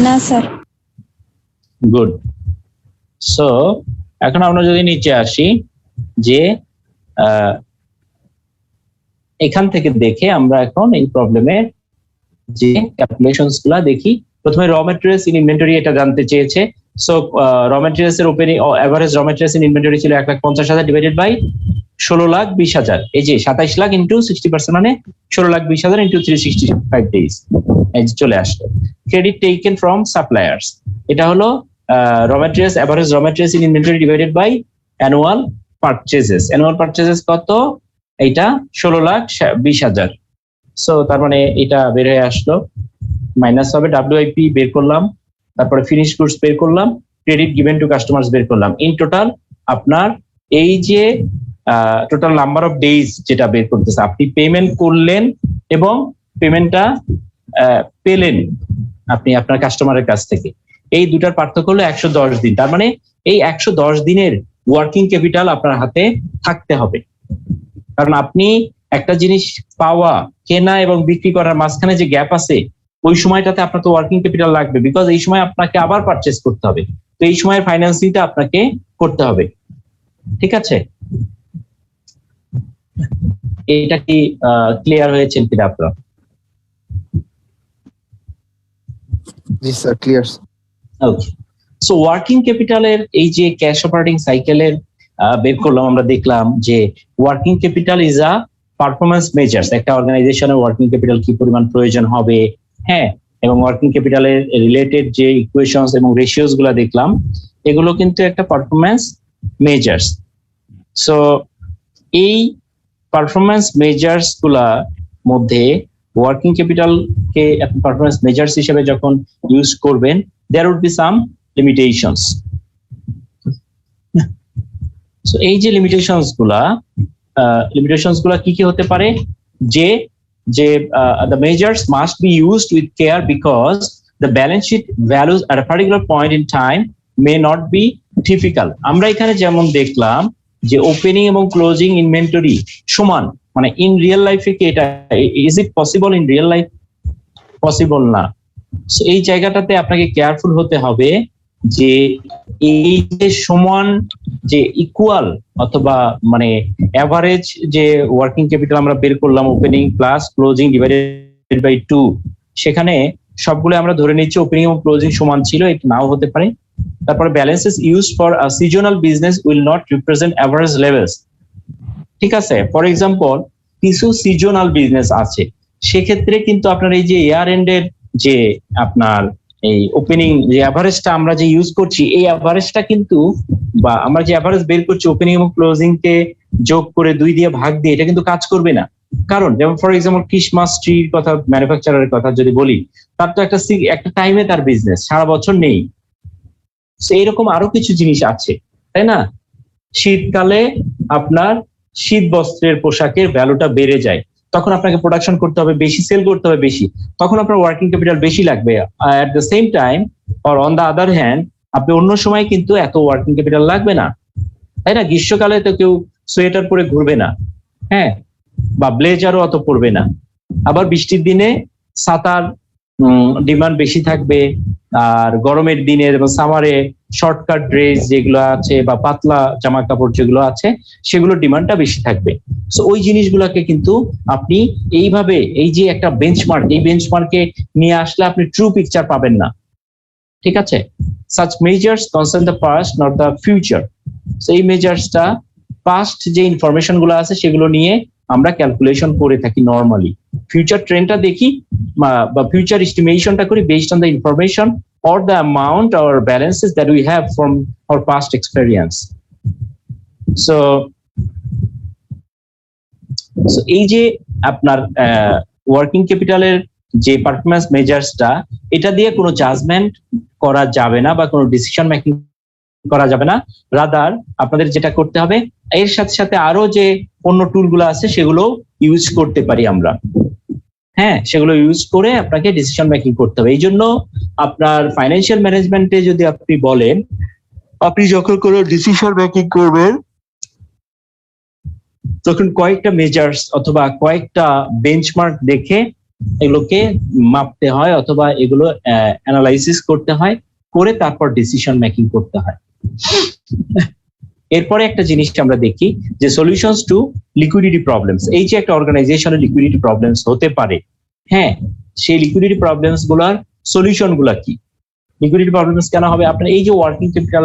না স্যার। গুড। সো এখন আমরা যদি নিচে আসি, যে এখান থেকে দেখে আমরা এখন এই প্রবলেমের যে ক্যালকুলেশনস গুলা দেখি। প্রথমে র ম্যাটেরিয়ালস ইন ইনভেন্টরি এটা জানতে চেয়েছে। সো র ম্যাটেরিয়ালস এর opening average raw materials in inventory ছিল 1,50,000 ডিভাইডেড বাই 16,20,000। এই যে 27 লাখ ইন্টু 60% মানে 16,20,000 ইন্টু 365 ডেজ, এই চলে আসলো। ক্রেডিট টেকেন ফ্রম সাপ্লায়ার্স, এটা হলো raw materials average raw materials in inventory divided by annual purchases. Annual purchases কত, এইটা 16,20,000। সো তার মানে এটা বের হয়ে আসলো, মাইনাস হবে WIP বের করলাম, তারপরে ফিনিশ গুডস বের করলাম, ক্রেডিট গিভেন টু কাস্টমার্স বের করলাম। ইন টোটাল আপনার এই যে টোটাল নাম্বার অফ ডেজ যেটা বের করতেছে, আপনি পেমেন্ট করলেন এবং পেমেন্টটা পেলেন আপনি আপনার কাস্টমারের কাছ থেকে, এই দুটার পার্থক্য হলো 110 দিন। তার মানে এই 110 দিনের ওয়ার্কিং ক্যাপিটাল আপনার হাতে থাকতে হবে, কারণ আপনি একটা জিনিস পাওয়া, কেনা এবং বিক্রি করার মাঝখানে যে গ্যাপ আছে, ওই সময়টাতে আপনার তো ওয়ার্কিং ক্যাপিটাল লাগবে, বিকজ এই সময় আপনাকে আবার পারচেস করতে হবে। তো এই সময়ের ফাইন্যান্সিংটা আপনাকে করতে হবে। ঠিক আছে, এটা কি ক্লিয়ার হয়েছে কিনা আপনারা? জি স্যার, ক্লিয়ার। ওকে, সো ওয়ার্কিং ক্যাপিটালের এই যে ক্যাশ অপারেটিং সাইকেলের বের করলাম, আমরা দেখলাম যে working capital is a performance measures. একটা অর্গানাইজেশনের ওয়ার্কিং ক্যাপিটাল কি পরিমাণ প্রয়োজন হবে, হ্যাঁ, এবং ওয়ার্কিং ক্যাপিটালের রিলেটেড যে ইকুয়েশনস এবং রেশিওস গুলা দেখলাম, এগুলো কিন্তু একটা পারফরমেন্স মেজার্স। সো এই পারফরমেন্স মেজার্স গুলা মধ্যে ওয়ার্কিং ক্যাপিটালকে পারফরমেন্স মেজার্স হিসেবে যখন ইউজ করবেন, there would be some limitations. So এই যে লিমিটেশনস গুলা কি কি হতে পারে, যে the measures must be used with care because the balance sheet values at a particular point in time may not be typical. আমরা এখানে যেমন দেখলাম যে ওপেনিং এবং ক্লোজিং ইনভেন্টরি সমান, মানে ইন রিয়েল লাইফে কি এটা is it possible? In real life possible না। এই জায়গাটাতে আপনাকে কেয়ারফুল হতে হবে যে এই যে সমান যে ইকুয়াল অথবা মানে অ্যাভারেজ যে ওয়ার্কিং ক্যাপিটাল আমরা বের করলাম opening plus closing divided by 2, সেখানে সবগুলো আমরা ধরে নিচ্ছি ওপেনিং এবং ক্লোজিং সমান ছিল, এটা নাও হতে পারে। তারপরে balances used for a seasonal business will not represent average levels. ঠিক আছে, ফর এক্সাম্পল কিছু সিজনাল বিজনেস আছে, সেক্ষেত্রে কিন্তু আপনার এই যে ইয়ার এন্ডের যে আপনার এই ওপেনিং যে অ্যাভারেজটা আমরা যে ইউজ করছি, এই অ্যাভারেজটা কিন্তু বা আমরা যে অ্যাভারেজ বের করছি ওপেনিং এবং ক্লোজিং কে যোগ করে 2 দিয়ে ভাগ দিয়ে, এটা কিন্তু কাজ করবে না। কারণ যেমন ফর এক্সাম্পল ক্রিসমাস ট্রির কথা, ম্যানুফ্যাকচারারের কথা যদি বলি, তার তো একটা টাইমে তার বিজনেস, সারা বছর নেই। এইরকম আরো কিছু জিনিস আছে, তাই না? শীতকালে আপনার শীত বস্ত্রের পোশাকের ভ্যালুটা বেড়ে যায়, তখন আপনাকে প্রোডাকশন করতে হবে বেশি, সেল করতে হবে বেশি, তখন আপনার ওয়ার্কিং ক্যাপিটাল বেশি লাগবে। At the same time or on the other hand আপনি অন্য সময় কিন্তু এত ওয়ার্কিং ক্যাপিটাল লাগবে না, তাই না? গ্রীষ্মকালে তো কেউ সোয়েটার পরে ঘুরবে না, হ্যাঁ, বা ব্লেজারও অত পরবে না। আবার বৃষ্টির দিনে ছাতার ডিমান্ড বেশি থাকবে, আর গরমের দিনে এবং সামারে শর্টকাট ড্রেস যেগুলো আছে বা পাতলা জামা কাপড় যেগুলো আছে সেগুলোর ডিমান্ডটা বেশি থাকবে। সো ওই জিনিসগুলোকে কিন্তু আপনি এইভাবে এই যে একটা বেঞ্চমার্ক, এই বেঞ্চমার্কে নিয়ে আসলে আপনি ট্রু পিকচার পাবেন না। ঠিক আছে, such measures concern the past not the future. So এই মেজার্সটা পাস্ট যে ইনফরমেশন গুলো আছে সেগুলো নিয়ে আমরা ক্যালকুলেশন করে থাকি নরমালি। ফিউচার ট্রেন্ডটা দেখি বা ফিউচার এস্টিমেশনটা করি based on the information or the amount or balances that we have from our past experience. So এই যে আপনার ওয়ার্কিং ক্যাপিটালের যে পারফরম্যান্স মেজার্সটা, এটা দিয়ে কোনো জাজমেন্ট করা যাবে না বা কোনো ডিসিশন মেকিং করা যাবে না। রাদার আপনাদের যেটা করতে হবে, এর সাথে সাথে আরো যে অন্য টুলগুলো আছে সেগুলো ইউজ করতে পারি আমরা, হ্যাঁ, সেগুলো ইউজ করে আপনাকে ডিসিশন মেকিং করতে হবে। এই জন্য আপনার ফাইন্যান্সিয়াল ম্যানেজমেন্টে যদি আপনি বলেন, আপনি যখন কোনো ডিসিশন মেকিং করবেন তখন কয়েকটা মেজার্স অথবা কয়েকটা বেঞ্চমার্ক দেখে এগুলোকে মাপতে হয় অথবা এগুলো অ্যানালাইসিস করতে হয়, করে তারপর ডিসিশন মেকিং করতে হয়। এরপরে একটা জিনিস আমরা দেখি যে সলিউশনস টু লিকুইডিটি প্রবলেমস। এই যে একটা অর্গানাইজেশনের লিকুইডিটি প্রবলেমস হতে পারে, হ্যাঁ, সেই লিকুইডিটি প্রবলেমস গুলার সলিউশন গুলা কি? লিকুইডিটি প্রবলেমস কেন হবে? আপনার এই যে ওয়ার্কিং ক্যাপিটাল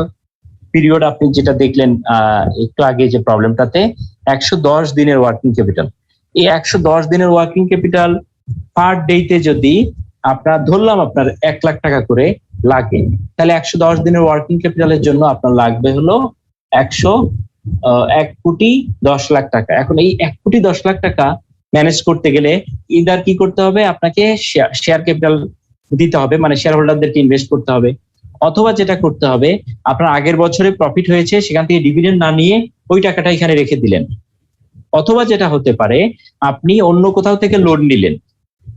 পিরিয়ড আপনি যেটা দেখলেন একটু আগে যে প্রবলেমটাতে 110 দিনের ওয়ার্কিং ক্যাপিটাল, এই 110 দিনের ওয়ার্কিং ক্যাপিটাল পার ডেতে যদি আপনার ধরলাম আপনার 1 লাখ টাকা করে লাগে, তাহলে 110 দিনের ওয়ার্কিং ক্যাপিটালের জন্য আপনার লাগবে হলো 1 কোটি 10 লাখ টাকা। এখন এই 1 কোটি 10 লাখ টাকা ম্যানেজ করতে গেলে ইদার কি করতে হবে, আপনাকে শেয়ার ক্যাপিটাল দিতে হবে, মানে শেয়ার হোল্ডারদেরকে ইনভেস্ট করতে হবে, অথবা যেটা করতে হবে আপনার আগের বছরে প্রফিট হয়েছে সেখান থেকে ডিভিডেন্ড না নিয়ে ওই টাকাটা এখানে রেখে দিলেন, অথবা যেটা হতে পারে আপনি অন্য কোথাও থেকে লোন নিলেন।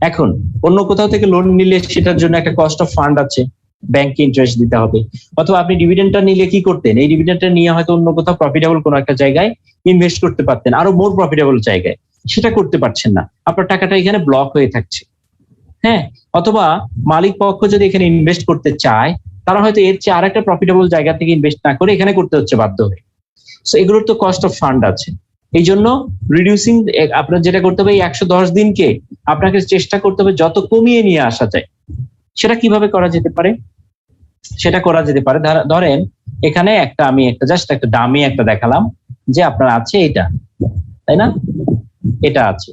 এখন অন্য কোথাও থেকে লোন নিলে সেটার জন্য একটা কস্ট অফ ফান্ড আছে, ব্যাংকে ইন্টারেস্ট দিতে হবে, অথবা আপনি ডিভিডেন্ডটা নিলে কি করতেন, এই ডিভিডেন্ডটা নিয়ে হয়তো অন্য কোথাও প্রফিটেবল কোনো একটা জায়গায় ইনভেস্ট করতে পারতেন, আরো মোর প্রফিটেবল জায়গায়, সেটা করতে পারছেন না, আপনার টাকাটা এখানে ব্লক হয়ে থাকছে, হ্যাঁ। অথবা মালিক পক্ষ যদি এখানে ইনভেস্ট করতে চায়, তারা হয়তো এর চেয়ে আর একটা প্রফিটেবল জায়গা থেকে ইনভেস্ট না করে এখানে করতে হচ্ছে বাধ্য হয়ে। সো এগুলোর তো কস্ট অফ ফান্ড আছে। এই জন্য রিডিউসিং, আপনার যেটা করতে হবে, এই 110 দিনকে আপনাকে চেষ্টা করতে হবে যত কমিয়ে নিয়ে আসা যায়। সেটা কিভাবে করা যেতে পারে? সেটা করা যেতে পারে, ধরেন এখানে আমি জাস্ট একটা ডামি একটা দেখালাম যে আপনার আছে এটা, তাই না? এটা আছে,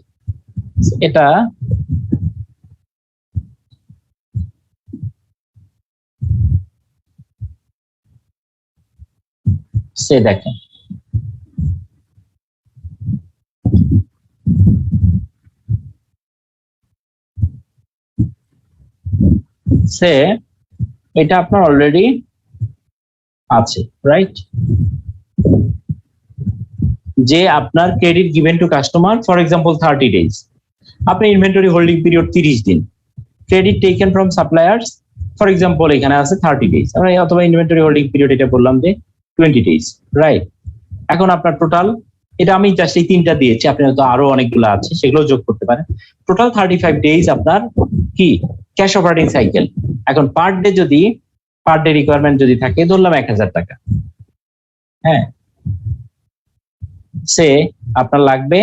এটা সে দেখেন এটা আপনার অলরেডি আছে, রাইট? যে আপনার credit given to customer for example 30 days, আপনার ইনভেন্টরি হোল্ডিং পিরিয়ড 30 দিন, credit taken from suppliers for example এখানে আছে 30 days, আমরা অথবা ইনভেন্টরি হোল্ডিং পিরিয়ড এটা বললাম যে 20 days, রাইট? এখন আপনার টোটাল, এটা আমি জাস্ট এই 3টা দিয়েছি, আপনি হয়তো আরো অনেকগুলো আছে সেগুলো যোগ করতে পারেন। টোটাল 35 days আপনার কি ক্যাশ অপারেটিং সাইকেল। এখন পার ডে যদি পার ডে রিকোয়ারমেন্ট যদি থাকে ধরলাম 1000 টাকা, হ্যাঁ, সে আপনার লাগবে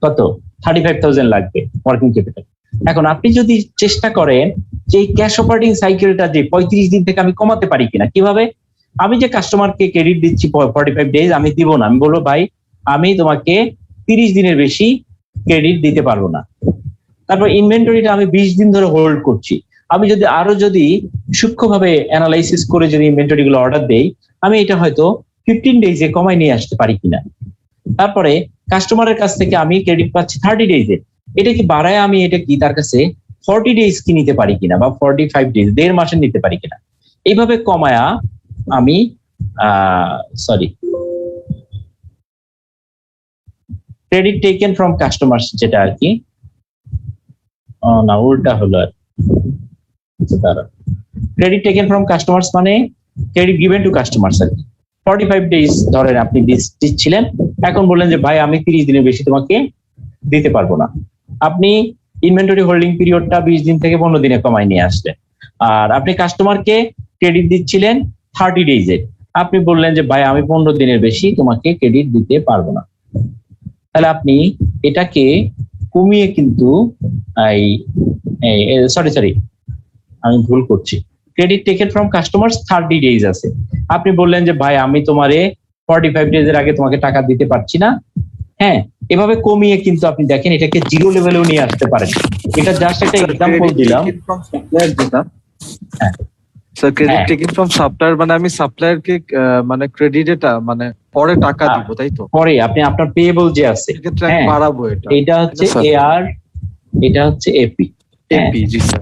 কত 35,000 লাগবে ওয়ার্কিং ক্যাপিটাল। এখন আপনি যদি চেষ্টা করেন যে এই ক্যাশ অপারেটিং সাইকেলটা যে 35 দিন থেকে আমি কমাতে পারি কিনা, কিভাবে? আমি যে কাস্টমারকে ক্রেডিট দিচ্ছি 45 ডেজ আমি দিব না, আমি বলবো ভাই আমি তোমাকে 30 দিনের বেশি ক্রেডিট দিতে পারবো না। তারপর ইনভেন্টরিটা আমি 20 দিন ধরে হোল্ড করছি, আমি যদি আরো যদি সূক্ষ্মভাবে অ্যানালাইসিস করে যদি ইনভেন্টরি গুলো অর্ডার দেই, আমি এটা হয়তো 15 ডেজে কমায় নিয়ে আসতে পারি কিনা। তারপরে কাস্টমারের কাছ থেকে আমি ক্রেডিট পাচ্ছি 30 ডেজে, এটা কি বাড়ায় আমি এটা কি তার কাছে 40 ডেজ কি নিতে পারি কিনা, বা 45 ডেজ 1.5 মাসে নিতে পারি কিনা। এইভাবে কমায়া আমি ক্রেডিট টেকেন ফ্রম কাস্টমার্স, যেটা আর কি না উল্টা হলো আর ক্রেডিট টেকেন ফ্রম কাস্টমার্স মানে ক্রেডিট গিভেন টু কাস্টমার্স আর কি। 45 ডেজ ধরেন আপনি দিচ্ছিলেন, এখন বললেন যে ভাই আমি 30 দিনের বেশি তোমাকে দিতে পারবো না, আপনি ইনভেন্টরি হোল্ডিং পিরিয়ডটা 20 দিন থেকে 15 দিনে কমায় নিয়ে আসলেন। আর আপনি কাস্টমারকে ক্রেডিট দিচ্ছিলেন 30 ডেজে, আপনি বললেন যে ভাই আমি 15 দিনের বেশি তোমাকে ক্রেডিট দিতে পারবো না। তাহলে আপনি এটাকে কমিয়ে কিন্তু সরি আমি ভুল করছি, credit taken from customers 30 days আছে, আপনি বললেন যে ভাই আমি তোমারে 45 ডেজের আগে তোমাকে টাকা দিতে পারছি না, হ্যাঁ, এভাবে কমিয়ে কিন্তু আপনি দেখেন এটাকে জিরো লেভেলেও নিয়ে আসতে পারেন। এটা জাস্ট একটা এক্সাম্পল দিলাম। Sir credit taking from supplier মানে আমি সাপ্লায়ারকে মানে ক্রেডিট এটা মানে পরে টাকা দিব, তাই তো? পরে আপনি আপনার পেয়েবল যে আছে সেক্ষেত্রে আমি বাড়াবো এটা। এটা হচ্ছে এআর, এটা হচ্ছে এপি। এপি জি স্যার।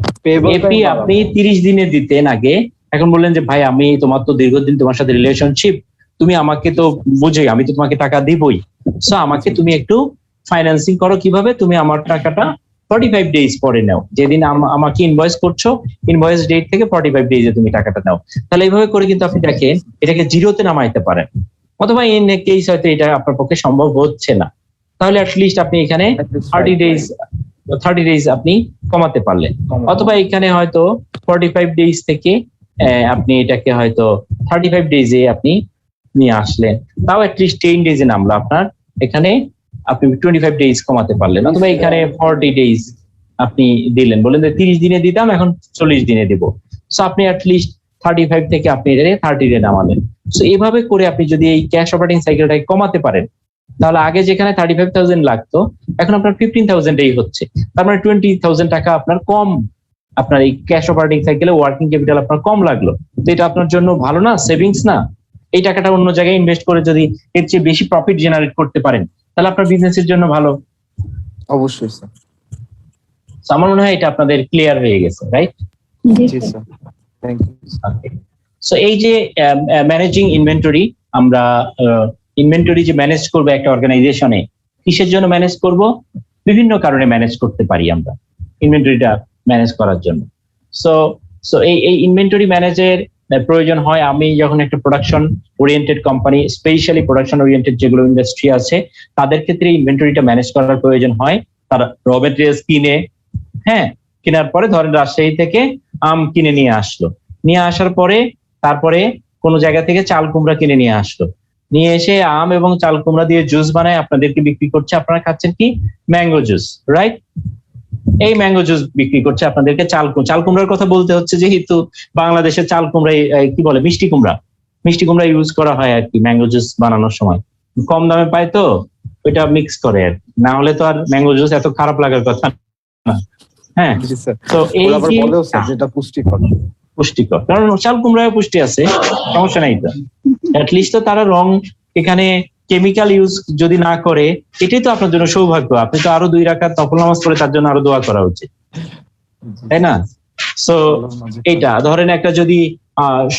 এপি আপনি 30 দিনে দিতেন আগে, এখন বললেন যে ভাই আমি তোমার তো দীর্ঘদিন তোমার সাথে রিলেশনশিপ, তুমি আমাকে তো বুঝে আমি তো তোমাকে টাকা দিবই, সো আমাকে তুমি একটু ফাইন্যান্সিং করো। কিভাবে? তুমি আমার টাকাটা 45 ডেজ পরে নাও, যেদিন আমাকে ইনভয়েস করছো ইনভয়েস ডেট থেকে 45 ডেজে তুমি টাকাটা নাও। তাহলে এইভাবে করে কিন্তু আপনি দেখেন এটাকে জিরোতে নামাইতে পারেন, অথবা ইন কেস হয়তো এটা আপনার পক্ষে সম্ভব হচ্ছে না, তাহলে অ্যাটলিস্ট আপনি এখানে 30 ডেজ আপনি কমাতে পারলেন, অথবা এখানে হয়তো 45 ডেজ থেকে আপনি এটাকে হয়তো 35 ডেজে আপনি নিয়ে আসলেন, তাও অ্যাটলিস্ট 10 ডেজে নামলো আপনার, এখানে আপনি 25 ডেজ কমাতে পারলেন, অথবা এখানে 40 ডেজ আপনি দিলেন, বলেন যে 30 দিনে দিতাম এখন 40 দিনে দিব, সো আপনি অ্যাটলিস্ট 35 থেকে আপনি এটাকে 30 ডে নামালেন। সো এইভাবে করে আপনি যদি এই ক্যাশ অপারেটিং সাইকেলটাকে কমাতে পারেন, তাহলে আগে যেখানে 35,000 লাগতো এখন আপনার 15,000 হচ্ছে, তার মানে 20,000 টাকা আপনার কম, আপনার এই ক্যাশ অপারেটিং সাইকেলে ওয়ার্কিং ক্যাপিটাল আপনার কম লাগলো, তো এটা আপনার জন্য ভালো না? সেভিংস না? এই টাকাটা অন্য জায়গায় ইনভেস্ট করে যদি এর চেয়ে বেশি প্রফিট জেনারেট করতে পারেন তাহলে আপনার বিজনেসের জন্য ভালো। অবশ্যই স্যার। আমার মনে হয় এটা আপনাদের ক্লিয়ার হয়ে গেছে, রাইট? জি স্যার, থ্যাংক ইউ। সো এই যে ম্যানেজিং ইনভেন্টরি, আমরা ইনভেন্টরি যে ম্যানেজ করবো একটা অর্গানাইজেশনে, কিসের জন্য ম্যানেজ করব? বিভিন্ন কারণে ম্যানেজ করতে পারি আমরা ইনভেন্টরিটা ম্যানেজ করার জন্য। সো এই ইনভেন্টরি ম্যানেজের প্রয়োজন হয় আমি যখন একটা production oriented company, specially production oriented যেগুলো ইন্ডাস্ট্রি আছে তাদের ক্ষেত্রে ইনভেন্টরিটা ম্যানেজ করার প্রয়োজন হয়। তারা র মেটেরিয়ালস কিনে, হ্যাঁ, কেনার পরে ধরেন রাজশাহী থেকে আম কিনে নিয়ে আসলো, নিয়ে আসার পরে তারপরে কোনো জায়গা থেকে চাল কুমড়া কিনে নিয়ে আসলো, নিয়ে এসে আম এবং চাল কুমড়া দিয়ে জুস বানায় আপনাদেরকে বিক্রি করছে, আপনারা খাচ্ছেন কি? Mango juice, right? এই ম্যাঙ্গো জুস বিক্রি করছে আপনাদেরকে। চাল কুমড়ার কথা বলতে হচ্ছে যেহেতু বাংলাদেশের চাল কুমড়া কি বলে মিষ্টি কুমড়া ইউজ করা হয় আর কি ম্যাঙ্গো জুস বানানোর সময়, কম দামে পায় তো ওইটা মিক্স করে আর, না হলে তো আর ম্যাঙ্গো জুস এত খারাপ লাগার কথা না। হ্যাঁ, তো এই যেটা পুষ্টিকর, কারণ চাল কুমড়ায় পুষ্টি আছে, সমস্যা নাই তো। অ্যাটলিস্ট তো তারা রং এখানে কেমিক্যাল ইউজ যদি না করে, এটাই তো আপনার জন্য সৌভাগ্য। আপনি তো আরো 2 রাকাত নফল নামাজ পড়ে তার জন্য আরো দোয়া করা উচিত, তাই না? সো এটা ধরেন একটা যদি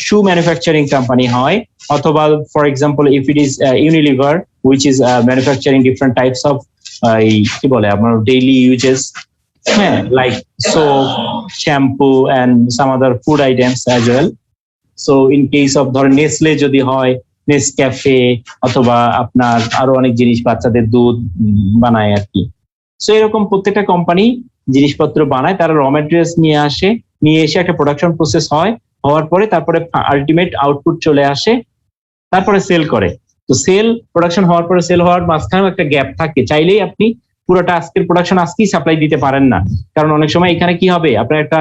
শু ম্যানুফ্যাকচারিং কোম্পানি হয়, অথবা for example if it is Unilever which is manufacturing different types of কি বলে আপনার ডেইলি ইউজেস, হ্যাঁ, like soap, shampoo and some other food items as well. So in case of ধরেন নেসলে যদি হয়, Nescafe, অথবা আপনার আরো অনেক জিনিস, বাচ্চাদের দুধ বানায় আর কি। সো এরকম প্রত্যেকটা কোম্পানি জিনিসপত্র বানায়, তারা র মেটেরিয়ালস নিয়ে এসে একটা প্রোডাকশন প্রসেস হয়, হওয়ার পরে তারপরে আলটিমেট আউটপুট চলে আসে, তারপরে সেল করে। তো সেল প্রোডাকশন হওয়ার পরে সেল হওয়ার মাঝখানেও একটা গ্যাপ থাকে, চাইলেই আপনি পুরোটা আজকের প্রোডাকশন আজকেই সাপ্লাই দিতে পারেন না, কারণ অনেক সময় এখানে কি হবে, আপনার একটা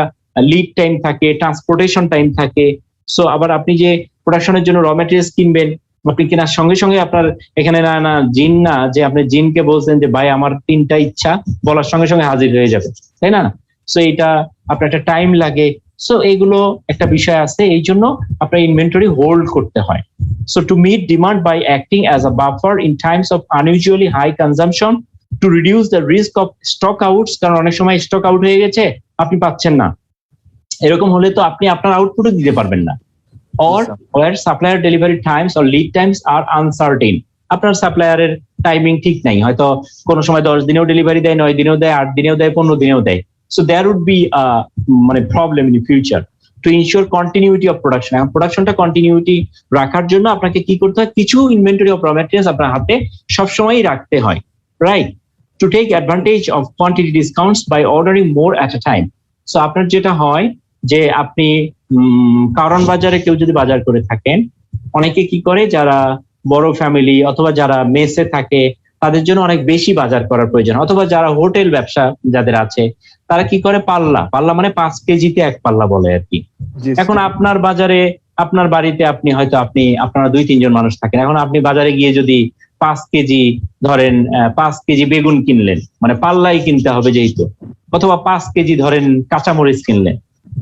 লিড টাইম থাকে, ট্রান্সপোর্টেশন টাইম থাকে। সো আবার আপনি যে প্রোডাকশনের জন্য র ম্যাটেরিয়ালস কিনবেন, আপনি কেনার সঙ্গে সঙ্গে আপনার এখানে না জিন না যে আপনি জিনকে বলছেন যে ভাই আমার 3টা ইচ্ছা, বলার সঙ্গে সঙ্গে হাজির হয়ে যাবে, তাই না? সো এটা আপনার একটা টাইম লাগে। সো এইগুলো একটা বিষয় আছে, এই জন্য আপনার ইনভেন্টরি হোল্ড করতে হয়। So to meet demand by acting as a buffer in times of unusually high consumption to reduce the risk of stock outs, কারণ অনেক সময় স্টক আউট হয়ে গেছে, আপনি পাচ্ছেন না, এরকম হলে তো আপনি আপনার আউটপুটও দিতে পারবেন না। or where supplier delivery times or lead times are uncertain, আপনার সাপ্লায়ারের টাইমিং ঠিক নাই, হয়তো কোনো সময় 10 দিনেও ডেলিভারি দেয়, 9 দিনেও দেয়, 8 দিনেও দেয়, 15 দিনেও দেয়। So there would be a মানে problem in the future. To ensure continuity of production, এখন প্রোডাকশনটা কন্টিনিউটি রাখার জন্য আপনাকে কি করতে হয়, কিছু ইনভেন্টরি অফ র ম্যাটেরিয়ালস আপনার হাতে সবসময়ই রাখতে হয়, right? To take advantage of quantity discounts by ordering more at a time. So আপনার যেটা হয় যে আপনি কারণ বাজারে কেউ যদি বাজার করে থাকেন, অনেকে কি করে যারা বড় ফ্যামিলি অথবা যারা মেসে থাকে তাদের জন্য অনেক বেশি বাজার করার প্রয়োজন, অথবা যারা হোটেল ব্যবসা যাদের আছে তারা কি করে পাল্লা মানে 5 কেজিতে 1 পাল্লা বলে আর কি। এখন আপনার বাজারে আপনার বাড়িতে আপনারা 2-3 জন মানুষ থাকেন, এখন আপনি বাজারে গিয়ে যদি 5 কেজি ধরেন 5 কেজি বেগুন কিনলেন, মানে পাল্লাই কিনতে হবে যেহেতু, অথবা 5 কেজি ধরেন কাঁচামরিচ কিনলেন,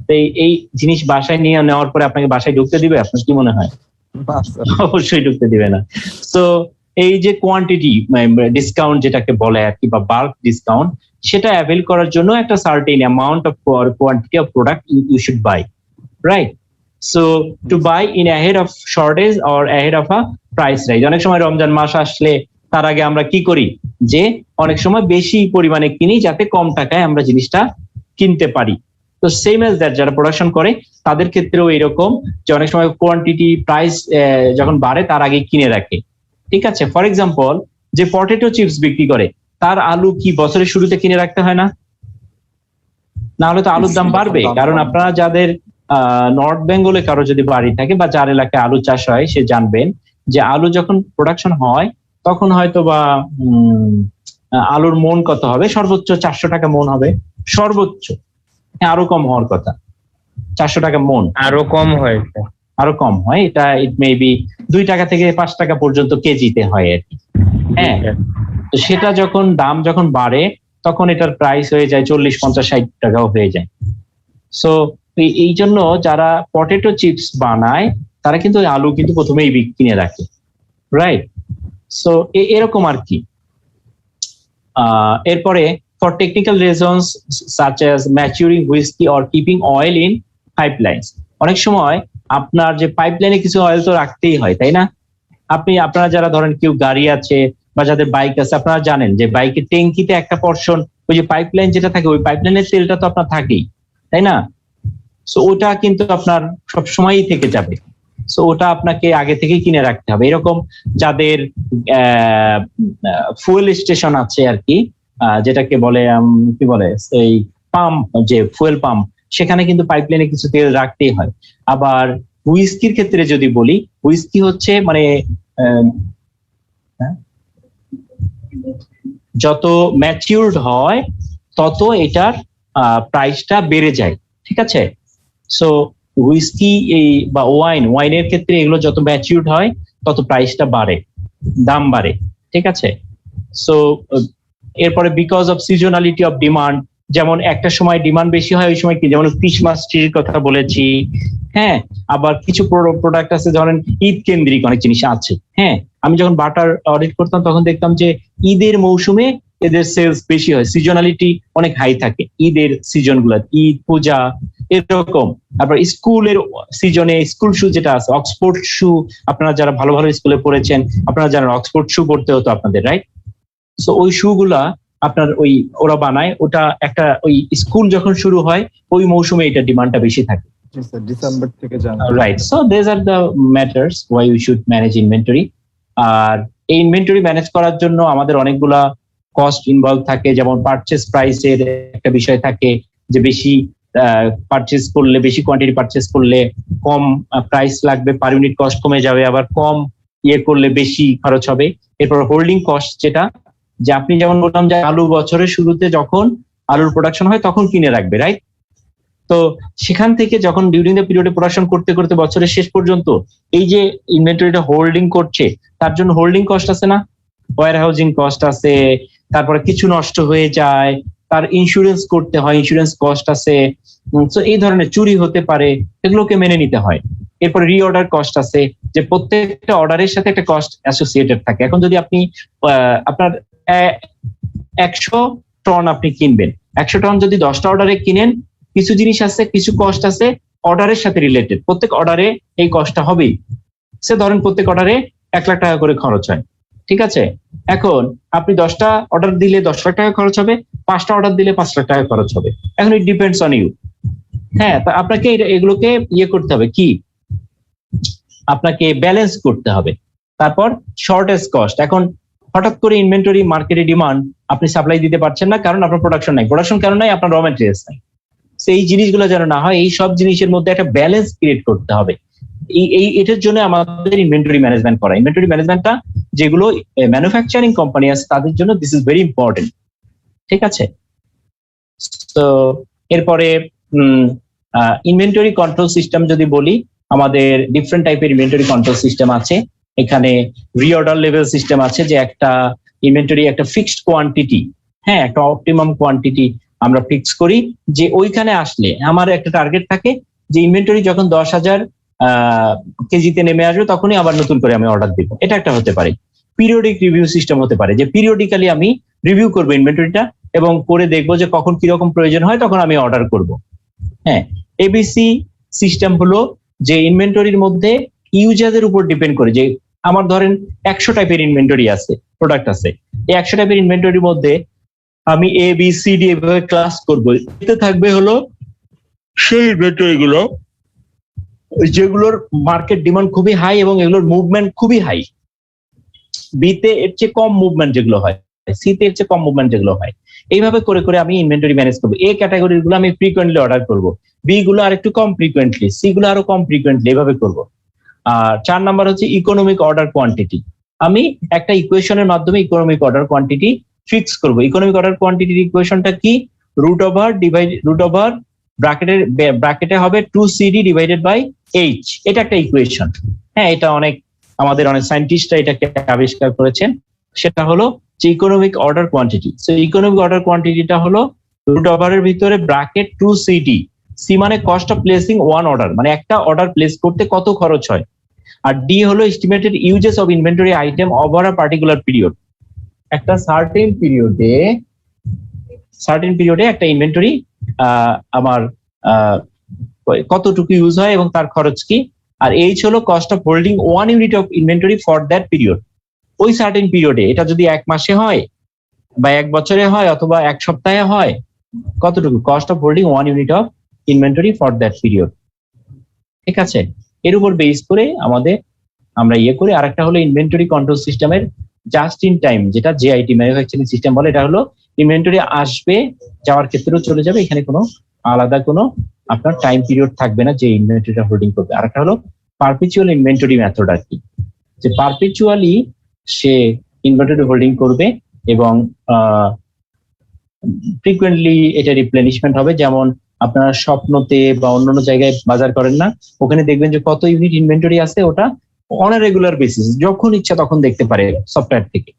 তো এই জিনিস বাসায় নিয়ে নেওয়ার পরে আপনাকে বাসায় ঢুকতে দিবে? আপনার কি মনে হয়? অবশ্যই ঢুকতে দিবে না। সো এই যে কোয়ান্টিটি ডিসকাউন্ট যেটাকে বলে আর কি, বা বাল্ক ডিসকাউন্ট, সেটা অ্যাভেল করার জন্য একটা certain amount of quantity of product you should buy, right? So to buy in ahead of shortage or ahead of a price rise. অনেক সময় রমজান মাস আসলে তার আগে আমরা কি করি, যে অনেক সময় বেশি পরিমাণে কিনি যাতে কম টাকায় আমরা জিনিসটা কিনতে পারি। তো সেম এজ দ্যাট যারা প্রোডাকশন করে তাদের ক্ষেত্রেও এরকম, যে অনেক সময় কোয়ান্টিটি প্রাইস যখন বাড়ে তার আগে কিনে রাখে, ঠিক আছে? ফর এক্সাম্পল, যে পটেটো চিপস বিক্রি করে তার আলু কি বছরের শুরুতে কিনে রাখতে হয় না? না হলে তো আলুর দাম বাড়বে। কারণ আপনারা যাদের নর্থ বেঙ্গলে কারো যদি বাড়ি থাকে বা যার এলাকায় আলু চাষ হয়, সে জানবেন যে আলু যখন প্রোডাকশন হয় তখন হয়তো বা আলুর মন কত হবে, সর্বোচ্চ 400 টাকা মন হবে, সর্বোচ্চ। আরো কম হওয়ার কথা, 400 টাকা মন, আরো কম হয়। এটা ইট মে বি 2 টাকা থেকে 5 টাকা পর্যন্ত কেজিতে হয় আর কি। হ্যাঁ, তো সেটা দাম যখন বাড়ে তখন এটার প্রাইস হয়ে যায় 40, 50, 60 টাকাও হয়ে যায়। সো এই জন্য যারা পটেটো চিপস বানায় তারা কিন্তু আলু কিন্তু প্রথমেই কিনে রাখে, রাইট? সো এরকম আর কি। এরপরে for technical reasons such as maturing whiskey or keeping oil in pipelines, অনেক সময় আপনার যে পাইপলাইনে কিছু অয়েল তো রাখতেই হয়, তাই না? আপনারা যারা ধরেন কেউ গাড়ি আছে বা যাদের বাইক আছে, আপনারা জানেন যে বাইকের ট্যাঙ্কিতে একটা পর্শন ওই যে পাইপলাইন যেটা থাকে, ওই পাইপলাইনের তেলটা তো আপনার থাকেই, তাই না? সো ওটা কিন্তু আপনার সবসময়ই থেকে যাবে। সো ওটা আপনাকে আগে থেকেই কিনে রাখতে হবে। এরকম যাদের ফুয়েল স্টেশন আছে আর কি, যেটাকে বলে কি বলে এই পাম্প, যে ফুয়েল পাম্প, সেখানে কিন্তু পাইপলাইনে কিছু তেল রাখতেই হয়। আবার হুইস্কির ক্ষেত্রে যদি বলি, হুইস্কি হচ্ছে মানে যত ম্যাচিউরড হয় তত এটার প্রাইসটা বেড়ে যায়, ঠিক আছে? সো হুইস্কি বা ওয়াইনের ক্ষেত্রে এগুলো যত ম্যাচিউরড হয় তত প্রাইসটা বাড়ে, দাম বাড়ে, ঠিক আছে? সো এরপরে বিকজ অফ সিজনালিটি অফ ডিমান্ড, যেমন একটা সময় ডিমান্ড বেশি হয়, ওই সময় কি, যেমন ক্রিসমাস ট্রির কথা বলেছি, হ্যাঁ। আবার কিছু প্রোডাক্ট আছে ধরেন ঈদ কেন্দ্রিক অনেক জিনিস আছে, হ্যাঁ। আমি যখন বাটার অডিট করতাম তখন দেখতাম যে ঈদের মৌসুমে এদের সেলস বেশি হয়, সিজনালিটি অনেক হাই থাকে ঈদের সিজন গুলা, ঈদ, পূজা, এরকম। তারপর স্কুলের সিজনে স্কুল শু যেটা আছে, অক্সফোর্ড শু, আপনারা যারা ভালো ভালো স্কুলে পড়েছেন আপনারা জানেন অক্সফোর্ড শু পড়তে হতো আপনাদের, রাইট? সো ওই শু গুলা আপনার ওরা বানায়, ওটা একটা ওই স্কুল যখন শুরু হয় ওই মৌসুমে এটা ডিমান্ডটা বেশি থাকে, ডিসেম্বর থেকে January, right? So this are the matters why we should manage inventory. আর এই ইনভেন্টরি ম্যানেজ করার জন্য আমাদের অনেকগুলা কস্ট ইনভলভ থাকে, যেমন পারচেস প্রাইসের একটা বিষয় থাকে, যে বেশি পারচেজ করলে, বেশি কোয়ান্টিটি পারচেজ করলে কম প্রাইস লাগবে, পার ইউনিট কস্ট কমে যাবে, আবার কম করলে বেশি খরচ হবে। এরপর হোল্ডিং কস্ট, যেটা যে আপনি যেমন বললাম যে আলু বছরের শুরুতে যখন আলুর প্রোডাকশন হয় তখন কিনে রাখবে, রাইট? তো সেখান থেকে যখন ডিউরিং দ্য পিরিয়ডে প্রোডাকশন করতে করতে বছরের শেষ পর্যন্ত এই যে ইনভেন্টরিটা হোল্ডিং করছে, তার জন্য হোল্ডিং কস্ট আছে না, ওয়্যার হাউজিং কস্ট আছে, তারপরে কিছু নষ্ট হয়ে যায়, তার ইন্স্যুরেন্স করতে হয়, ইন্স্যুরেন্স কস্ট আছে। তো এই ধরনের চুরি হতে পারে, এগুলোকে মেনে নিতে হয়। এরপর রিঅর্ডার কস্ট আছে, যে প্রত্যেকটা অর্ডারের সাথে একটা কস্ট অ্যাসোসিয়েটেড থাকে। এখন যদি আপনি আপনার 100 টন আপনি কিনবেন, 100 টন যদি 10টা অর্ডারে কিনেন, কিছু জিনিস আছে, কিছু কস্ট আছে অর্ডারের সাথে রিলেটেড, প্রত্যেক অর্ডারে এই কস্টটা হবেই। সে ধরেন প্রত্যেক অর্ডারে 1 লাখ টাকা করে খরচ হয়, ঠিক আছে? এখন আপনি 10টা অর্ডার দিলে 10 লাখ টাকা খরচ হবে, 5টা অর্ডার দিলে 5 লাখ টাকা খরচ হবে। এখন ইট ডিপেন্ডস অন ইউ। হ্যাঁ, তা আপনাকে এগুলোকে করতে হবে, কি আপনাকে ব্যালেন্স করতে হবে। তারপর শর্টেজ কস্ট, এখন হঠাৎ করে ইনভেন্টরি মার্কেটে ডিমান্ড, আপনি সাপ্লাই দিতে পারছেন না কারণ আপনার প্রোডাকশন নাই, প্রোডাকশন কেন নাই, আপনার র ম্যাটেরিয়ালস নাই। সেই জিনিসগুলো যেন না হয়, এই সব জিনিসের মধ্যে একটা ব্যালেন্স ক্রিয়েট করতে হবে। এটার জন্য আমাদের ইনভেন্টরি ম্যানেজমেন্ট করা, ইনভেন্টরি ম্যানেজমেন্টটা যেগুলো ম্যানুফ্যাকচারিং কোম্পানি আছে তাদের জন্য দিস ইজ ভেরি ইম্পর্টেন্ট, ঠিক আছে? তো এরপরে ইনভেন্টরি কন্ট্রোল সিস্টেম যদি বলি, আমাদের ডিফারেন্ট টাইপের ইনভেন্টরি কন্ট্রোল সিস্টেম আছে। এখানে রিঅর্ডার লেভেল সিস্টেম আছে, যে একটা ইনভেন্টরি একটা ফিক্সড কোয়ান্টিটি, হ্যাঁ, একটা অপটিমাম কোয়ান্টিটি আমরা ফিক্স করি, যে ওইখানে আসলে আমার একটা টার্গেট থাকে যে ইনভেন্টরি যখন 10,000 কেজিতে নেমে আসবে তখনই আবার নতুন করে আমি অর্ডার দিব। এটা একটা হতে পারে। পিরিয়ডিক রিভিউ সিস্টেম হতে পারে, যে পিরিয়ডিক্যালি আমি রিভিউ করবো ইনভেন্টরিটা এবং করে দেখবো যে কখন কিরকম প্রয়োজন হয় তখন আমি অর্ডার করব। হ্যাঁ, এবিসি সিস্টেম হলো যে ইনভেন্টরির মধ্যে ইউজারের উপর ডিপেন্ড করে, যে আমার ধরেন 100 টাইপের ইনভেন্টরি আছে, প্রোডাক্ট আছে, এই 100 টাইপের ইনভেন্টরির মধ্যে আমি এ বি সি ডি এভাবে ক্লাস করবো। এতে থাকবে হলো সেই ইনভেন্টরি গুলো যেগুলোর মার্কেট ডিমান্ড খুবই হাই এবং এগুলোর মুভমেন্ট খুবই হাই। বিতে এর চেয়ে কম মুভমেন্ট যেগুলো হয়, সিতে এর চেয়ে কম মুভমেন্ট যেগুলো হয়। এইভাবে করে করে আমি ইনভেন্টরি ম্যানেজ করবো। এ ক্যাটাগরির গুলো আমি ফ্রিকোয়েন্টলি অর্ডার করবো, বি গুলো আর একটু কম ফ্রিকোয়েন্টলি, সি গুলো আরো কম ফ্রিকোয়েন্টলি, এভাবে করবো। আর 4 নাম্বার হচ্ছে ইকোনমিক অর্ডার কোয়ান্টিটি। আমি একটা ইকুয়েশনের মাধ্যমে ইকোনমিক অর্ডার কোয়ান্টিটি ফিক্স করবো। ইকোনমিক অর্ডার কোয়ান্টিটির ইকুয়েশনটা কি? রুট ওভার ব্র্যাকেটে হবে 2CD ডিভাইডেড বাই H। এটা একটা ইকুয়েশন। হ্যাঁ, এটা আমাদের অনেক সায়েন্টিস্টরা এটাকে আবিষ্কার করেছেন। সেটা হলো যে economic order quantity. So economic order কোয়ান্টিটিটা হলো রুট ওভারের ভিতরে ব্র্যাকেট 2CD। সি মানে cost of placing one order, মানে একটা অর্ডার প্লেস করতে কত খরচ হয়। আর ডি হলো estimated usages of inventory item over a particular period. একটা সার্টেন পিরিয়ডে একটা ইনভেন্টরি আমার কতটুকু ইউজ হয় এবং তার খরচ কি। আর এইচ হলো cost of holding 1 unit of inventory for that period. ওই সার্টেন পিরিয়ডে, এটা যদি 1 মাসে হয় বা 1 বছরে হয় অথবা 1 সপ্তাহে হয়, কতটুকু cost of holding 1 unit of inventory for that period, ঠিক আছে? এর উপর বেস করে আমরা করি। আর একটা হলো ইনভেন্টরি কন্ট্রোল সিস্টেমের জাস্ট ইন টাইম, যেটা জেআইটি ম্যানুফ্যাকচারিং সিস্টেম বলে। এটা হলো ইনভেন্টরি আসবে, যাওয়ার ক্ষেত্রেও চলে যাবে, এখানে কোনো আলাদা কোনো আপনার টাইম পিরিয়ড থাকবে না যে ইনভেন্টরিটা হোল্ডিং করবে। আর একটা হলো পারপিচুয়াল ইনভেন্টরি মেথড আর কি, যে পারপিচুয়ালি সে ইনভেন্টরি হোল্ডিং করবে এবং ফ্রিকুয়েন্টলি এটা রিপ্লেনিশমেন্ট হবে। যেমন আপনারা স্বপ্নতে বা অন্যান্য জায়গায় বাজার করেন না, ওখানে দেখবেন যে কত ইউনিট ইনভেন্টরি আছে, ওটা অন এ রেগুলার বেসিস যখন ইচ্ছা তখন দেখতে পারে সফটওয়্যার থেকে।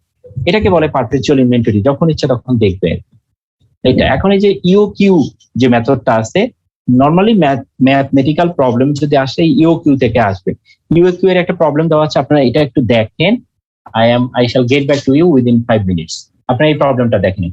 এটাকে বলে পারপেচুয়াল ইনভেন্টরি, যখন ইচ্ছা তখন দেখবে এটা। এখন এই যে ইওকিউ যে মেথডটা আছে, নর্মালি ম্যাথমেটিক্যাল প্রবলেম যদি আসে ইওকিউ থেকে আসবে। ইওকিউ এর একটা প্রবলেম দেওয়া আছে, আপনারা এটা একটু দেখেন। I shall get back to you within 5 minutes. আপনারা এই প্রবলেমটা দেখেন।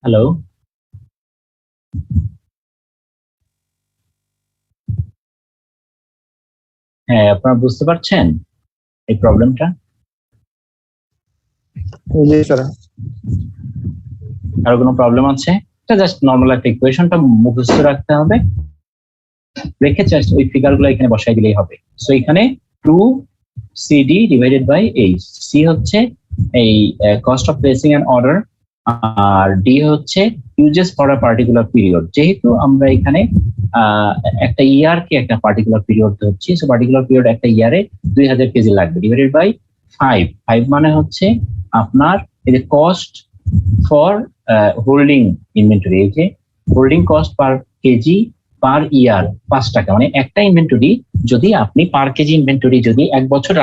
হ্যালো, হ্যাঁ আপনারা বুঝতে পারছেন এই প্রবলেমটা? জি স্যার। কারো কোনো প্রবলেম আছে? এটা জাস্ট নর্মাল একটা ইকুয়েশনটা মুখস্থ রাখতে হবে, রেখে জাস্ট ওই ফিগারগুলো এখানে বসাই দিলেই হবে। সো এখানে 2CD divided by H, C হচ্ছে এই cost of placing an order, আর ডি হচ্ছে usages for a particular period. যেহেতু আমরা এখানে একটা ইয়ারকে একটা পার্টিকুলার পিরিয়ড ধরছি, সো পার্টিকুলার পিরিয়ড একটা ইয়ারে 2000 কেজি লাগবে, ডিভাইডেড বাই 5 মানে হচ্ছে আপনার এই যে কস্ট ফর হোল্ডিং ইনভেন্টরি, এই যে হোল্ডিং কস্ট পার কেজি পার ইয়ার 5 টাকা, মানে একটা ইনভেন্টরি যদি আপনি পার কেজি ইনভেন্টরি যদি 1 বছর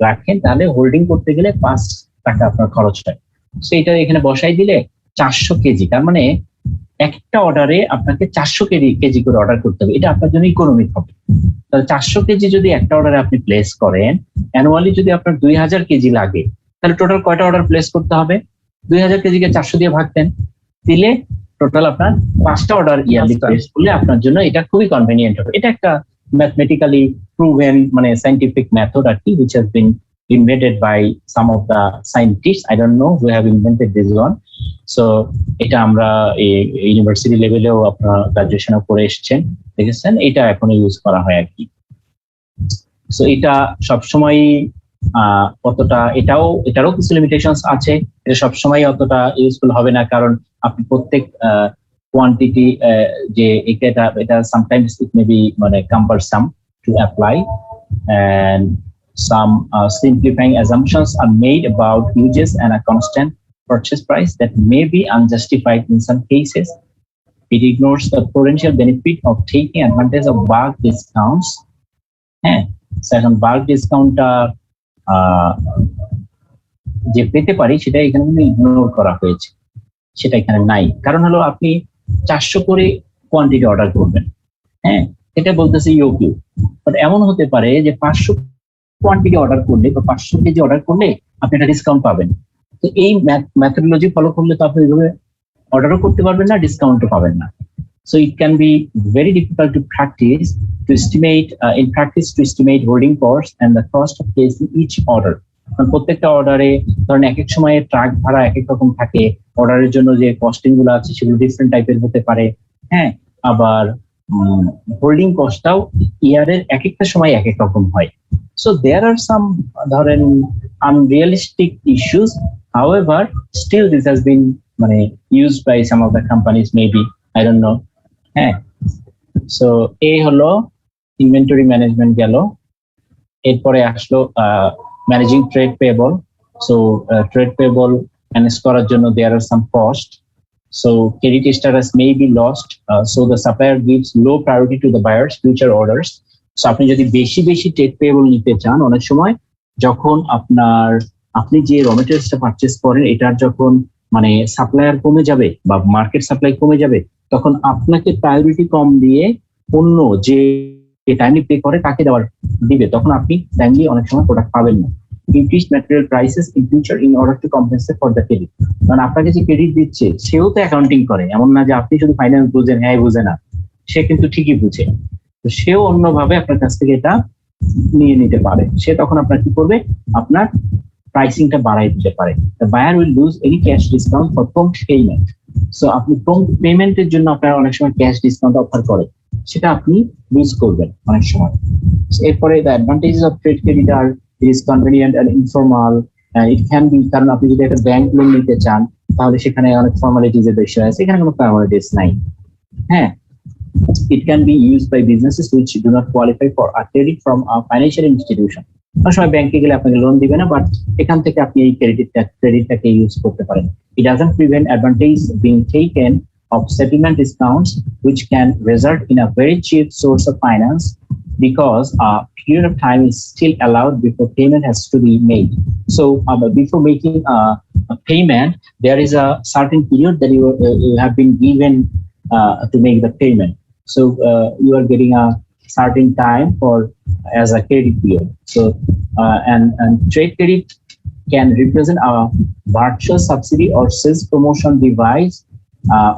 রাখেন তাহলে হোল্ডিং করতে গেলে 5 টাকা আপনার খরচ হয়। সো এটা এখানে বসাই দিলে 400 কেজি, তার মানে একটা অর্ডারে আপনাকে 400 কেজি করে অর্ডার করতে হবে, এটা আপনার জন্য ইকোনমিক হবে। তাহলে 400 কেজি যদি একটা অর্ডারে আপনি প্লেস করেন, অ্যানুয়ালি যদি আপনার 2000 কেজি লাগে, তাহলে টোটাল কয়টা অর্ডার প্লেস করতে হবে? 2000 কেজিকে 400 দিয়ে ভাগ দেন, দিলে টোটাল আপনার 5টা অর্ডার ইয়ারলি প্লেস করলে আপনার জন্য এটা খুবই কনভেনিয়েন্ট হবে। এটা একটা ম্যাথমেটিক্যালি প্রুভেন মানে সাইন্টিফিক মেথড আর কি, which has been invented by some of the scientists. I don't know who have invented this one. So এটা আমরা ইউনিভার্সিটি লেভেলেও আপনারা গ্রাজুয়েশনে পড়ে এসেছেন, দেখেছেন, এটা এখন ইউজ করা হয় আর কি। সো এটা সবসময় কতটা, এটারও কিছু লিমিটেশনস আছে, এটা সবসময় অতটা ইউজফুল হবে না, কারণ আপনি প্রত্যেক কোয়ান্টিটি যে এটা সামটাইমস ইট মে বি মানে cumbersome to apply, and some simplifying assumptions are made about uses and a constant purchase price that may be unjustified in some cases. It ignores the potential benefit of taking advantage of bulk discounts. এখন bulk ডিসকাউন্টটা যে পেতে পারি সেটা এখানে ignore করা হয়েছে, সেটা এখানে নাই। কারণ হলো আপনি 400 করে কোয়ান্টিটি অর্ডার করবেন, হ্যাঁ এটা বলতেছে ইউকিউ, বাট এমন হতে পারে যে 500 কোয়ান্টিটি অর্ডার করলে বা 500 কেজি অর্ডার করলে আপনি একটা ডিসকাউন্ট পাবেন। তো এই মেথডোলজি ফলো করলে তো আপনি এইভাবে অর্ডারও করতে পারবেন না, ডিসকাউন্টও পাবেন না। So it can be very difficult to estimate holding costs and the cost of placing each order. কারণ প্রত্যেকটা অর্ডারে ধরেন এক এক সময়ে ট্রাক ভাড়া এক এক রকম থাকে, অর্ডারের জন্য যে কস্টিং গুলো আছে সেগুলো ডিফারেন্ট টাইপের হতে পারে, হ্যাঁ আবার হোল্ডিং কস্টটাও ইয়ারের এক একটা সময় এক এক রকম হয়। So there are some ধরেন unrealistic issues, however still this has been মানে used by some of the companies, maybe I don't know. হ্যাঁ, সো এই হলো ইনভেন্টরি ম্যানেজমেন্ট গেল। এরপরে আসলো managing trade payable. So trade payable manage করার জন্য there are some cost. So credit status may be lost, so the supplier gives low priority to the buyers future orders. So আপনি যদি বেশি trade payable নিতে চান, অনেক সময় যখন আপনি যে র মেটেরিয়ালসটা পারচেস করেন এটার যখন মানে সাপ্লায়ার কমে যাবে বা মার্কেট সাপ্লাই কমে যাবে, তখন আপনাকে প্রায়োরিটি কম দিয়ে অন্য যে টাইমলি পে করে তাকে দিবে, তখন আপনি টাইমলি অনেক সময় প্রোডাক্ট পাবেন না। Increase material prices in future in order to compensate for the credit. কারণ আপনাকে যে ক্রেডিট দিচ্ছে সেও তো অ্যাকাউন্টিং করে, এমন না যে আপনি শুধু ফাইন্যান্স বুঝেন, হ্যাঁ বুঝে না, সে কিন্তু ঠিকই বুঝে, তো সেও অন্যভাবে আপনার কাছ থেকে এটা নিয়ে নিতে পারে। সে তখন আপনার কি করবে, আপনার প্রাইসিংটা বাড়াই দিতে পারে। The buyer will lose any cash discount for prompt payment. So আপনি প্রম্পট পেমেন্টের জন্য আপনারা অনেক সময় ক্যাশ ডিসকাউন্ট অফার করে, সেটা আপনি লুজ করবেন অনেক সময়। এরপরে the advantages of trade credit are it is convenient and informal, it can be, কারণ আপনি যদি একটা ব্যাংক লোন নিতে চান তাহলে সেখানে অনেক ফর্মালিটিজ এর বিষয় আছে, এখানে কোনো ফর্মালিটিস নাই। হ্যাঁ, it can be used by businesses which do not qualify for a credit from a financial institution. অনেক সময় ব্যাংকে গেলে আপনাকে লোন দিবে না, বাট এখান থেকে আপনি এই ক্রেডিটটাকে ইউজ করতে পারেন। It doesn't prevent advantage being taken of settlement discounts, which can result in a very cheap source of finance because a period of time is still allowed before payment has to be made. So before making a payment, there is a certain period that you have been given to make the payment. So you are getting a certain time as a credit period. So and trade credit can represent a virtual subsidy or sales promotion device